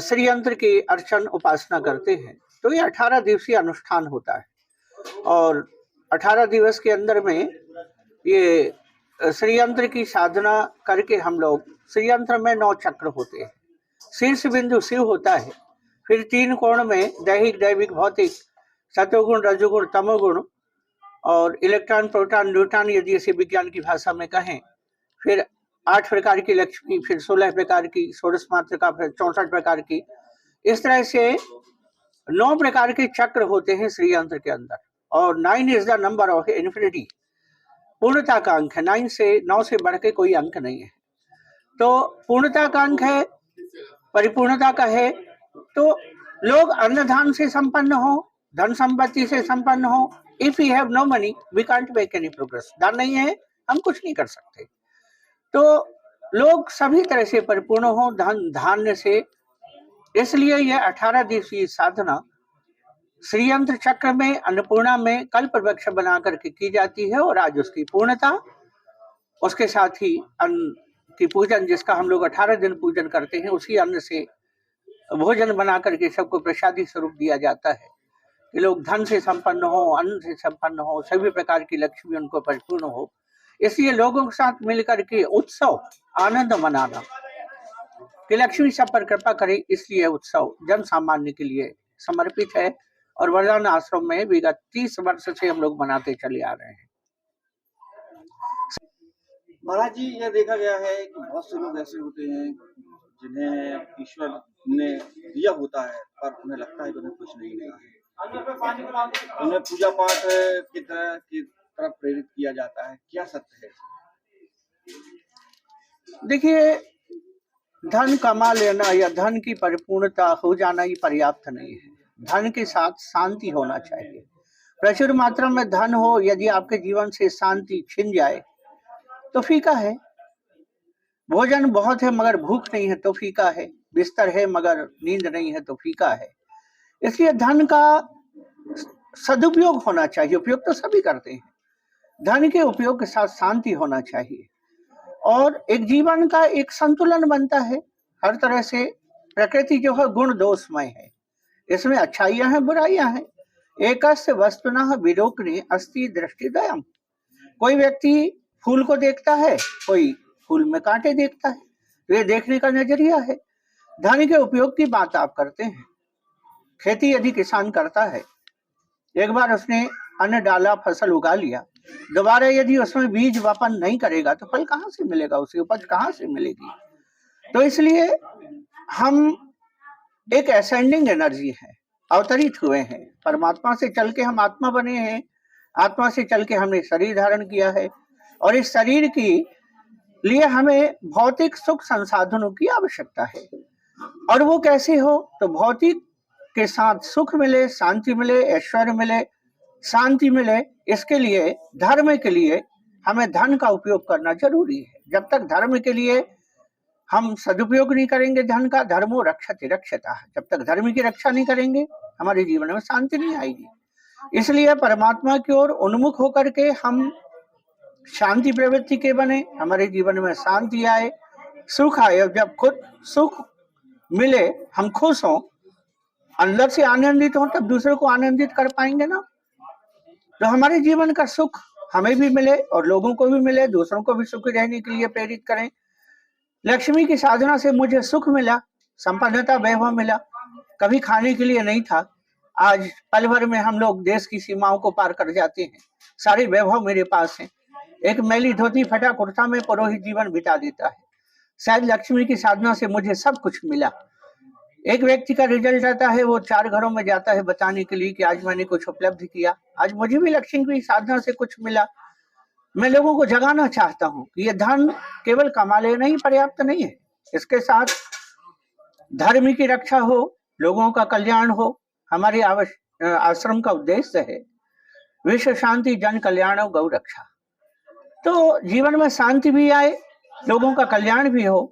श्री यंत्र की अर्चन उपासना करते हैं। तो ये 18 दिवसीय अनुष्ठान होता है और 18 दिवस के अंदर में ये श्री यंत्र की साधना करके हम लोग, श्री यंत्र में 9 चक्र होते हैं। शीर्ष बिंदु शिव होता है, फिर 3 कोण में दैहिक, दैविक, भौतिक, सतोगुण, रजोगुण, तमोगुण और इलेक्ट्रॉन, प्रोटॉन, न्यूट्रॉन, यदि इसे विज्ञान की भाषा में कहें। फिर 8 प्रकार की लक्ष्मी, फिर 16 प्रकार की, 16 मात्रिका, फिर 64 प्रकार की। इस तरह से 9 प्रकार के चक्र होते हैं श्री यंत्र के अंदर। और 9 is the number of infinity, पूर्णता का अंक है। 9 से बढ़ के कोई अंक नहीं है। तो पूर्णता का अंक है, परिपूर्णता का है। तो लोग अन्न धान से संपन्न हो, धन संपत्ति से संपन्न हो। If we have no money we can't make any progress. धन नहीं है, हम कुछ नहीं कर सकते। तो लोग सभी तरह से परिपूर्ण हो, धन धान्य से। इसलिए यह 18 दिवसीय साधना श्री यंत्र चक्र में, अन्नपूर्णा में कल्प वृक्ष बना करके की जाती है। और आज उसकी पूर्णता, उसके साथ ही अन्न की पूजन, जिसका हम लोग 18 दिन पूजन करते हैं, उसी अन्न से भोजन बना करके सबको प्रसादी स्वरूप दिया जाता है कि लोग धन से संपन्न हो, अन्न से संपन्न हो, सभी प्रकार की लक्ष्मी उनको परिपूर्ण हो। इसलिए लोगों के साथ मिलकर के उत्सव, आनंद मनाना कि लक्ष्मी सब पर कृपा करे, इसलिए उत्सव जन सामान्य के लिए समर्पित है। और वरदान आश्रम में विगत 30 वर्ष से हम लोग मनाते चले आ रहे हैं। महाराज जी, यह देखा गया है कि बहुत से लोग ऐसे होते हैं जिन्हें ईश्वर ने दिया होता है पर उन्हें लगता है कि उन्हें कुछ नहीं मिला है। उन्हें पूजा पाठ की तरफ प्रेरित किया जाता है। क्या सत्य है? देखिए, धन कमा लेना या धन की परिपूर्णता हो जाना ही पर्याप्त नहीं है। धन के साथ शांति होना चाहिए। प्रचुर मात्रा में धन हो, यदि आपके जीवन से शांति छिन जाए तो फीका है। भोजन बहुत है मगर भूख नहीं है तो फीका है। बिस्तर है मगर नींद नहीं है तो फीका है। इसलिए धन का सदुपयोग होना चाहिए। उपयोग तो सभी करते हैं, धन के उपयोग के साथ शांति होना चाहिए और एक जीवन का एक संतुलन बनता है। हर तरह से प्रकृति जो है गुण दोषमय है, इसमें अच्छाइयां हैं बुराइयां हैं। एकस्य वस्तुनः विलोकने अस्ति दृष्टिद्वयम्। कोई व्यक्ति फूल को देखता है, कोई फूल में कांटे देखता है, तो ये देखने का नजरिया है। धन के उपयोग की बात आप करते हैं। खेती यदि किसान करता है, एक बार उसने अन्न डाला, फसल उगा लिया, दोबारा यदि उसमें बीज वपन नहीं करेगा तो फल कहाँ से मिलेगा, उसकी उपज कहाँ से मिलेगी। तो इसलिए हम एक असेंडिंग एनर्जी है, अवतरित हुए हैं। परमात्मा से चल के हम आत्मा बने हैं, आत्मा से चल के हमने शरीर धारण किया है और इस शरीर की लिए हमें भौतिक सुख संसाधनों की आवश्यकता है। और वो कैसे हो, तो भौतिक के साथ सुख मिले, शांति मिले, ऐश्वर्य मिले, शांति मिले, इसके लिए धर्म के लिए हमें धन का उपयोग करना जरूरी है। जब तक धर्म के लिए हम सदुपयोग नहीं करेंगे धन का, धर्मो रक्षते रक्षता, जब तक धर्म की रक्षा नहीं करेंगे हमारे जीवन में शांति नहीं आएगी। इसलिए परमात्मा की ओर उन्मुख होकर के हम शांति प्रवृत्ति के बने, हमारे जीवन में शांति आए, सुख आए। जब खुद सुख मिले, हम खुश हों, अंदर से आनंदित हों, तब दूसरे को आनंदित कर पाएंगे ना। तो हमारे जीवन का सुख हमें भी मिले और लोगों को भी मिले, दूसरों को भी सुखी रहने के लिए प्रेरित करें। लक्ष्मी की साधना से मुझे सुख मिला, संपन्नता, वैभव मिला। कभी खाने के लिए नहीं था, आज पल भर में हम लोग देश की सीमाओं को पार कर जाते हैं। सारे वैभव मेरे पास हैं। एक मैली धोती फटा कुर्ता में पुरोहित जीवन बिता देता है। शायद लक्ष्मी की साधना से मुझे सब कुछ मिला। एक व्यक्ति का रिजल्ट आता है, वो 4 घरों में जाता है बताने के लिए कि आज मैंने कुछ उपलब्धि किया, आज मुझे भी लक्ष्मी की साधना से कुछ मिला। मैं लोगों को जगाना चाहता हूँ कि ये धन केवल कमा लेना ही पर्याप्त नहीं है, इसके साथ धर्म की रक्षा हो, लोगों का कल्याण हो। हमारे आश्रम का उद्देश्य है विश्व शांति जन कल्याण गौ रक्षा। तो जीवन में शांति भी आए, लोगों का कल्याण भी हो।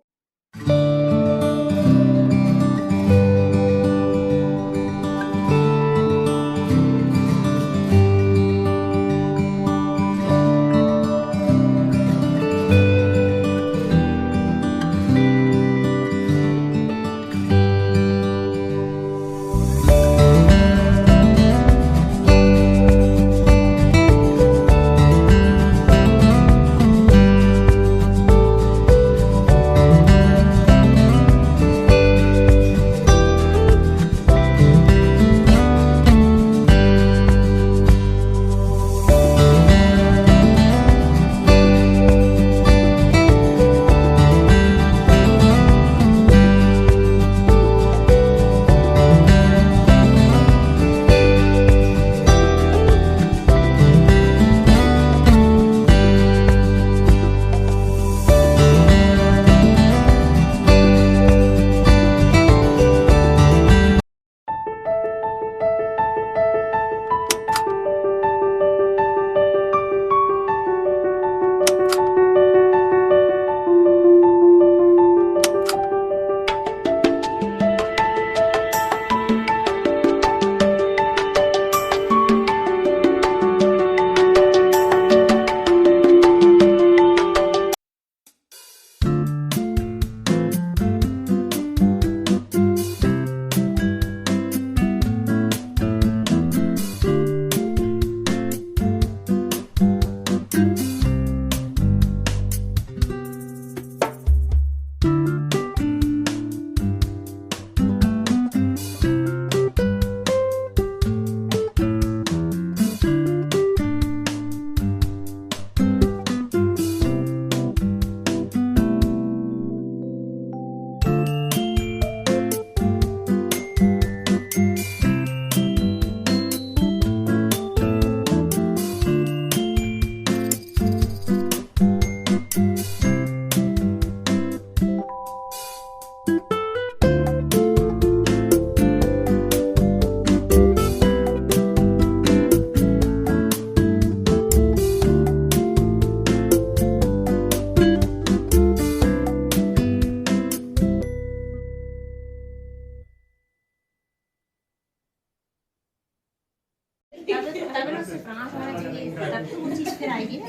तब उससे प्राण होना चाहिए, तब तो वो चीज़ फिर आएगी ना।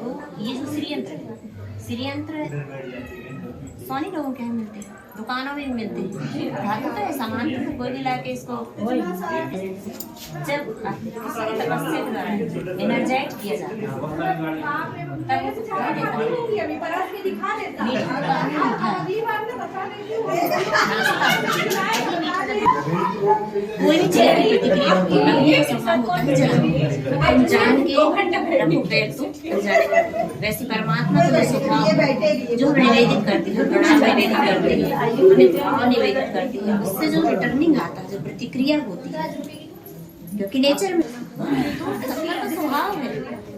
तो ये जो श्रीयंत्र है, श्रीयंत्र सोनी लोगों के यहाँ मिलते हैं, दुकानों में भी मिलते हैं। धातु तो है, सामान तो कोई भी लाके इसको जब किसी की तपस्या के द्वारा एनर्जाइज किया जाता है तब वो कोई भी चीज की प्रतिक्रिया होती है, हम जान के रखो पैर तो जाने। वैसे परमात्मा को स्वभाव जो निवेदित करती है, प्रणाम निवेदित करती है, हमें भाव निवेदित करती है, उससे जो रिटर्निंग आता है, जो प्रतिक्रिया होती है, क्योंकि नेचर में सबका स्वभाव है,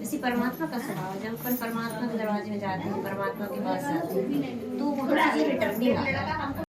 इसी परमात्मा का स्वभाव है। जब अपन परमात्मा के दरवाजे में जाते हैं, परमात्मा के पास जाते हैं, तो वहाँ से रिटर्निंग आता है।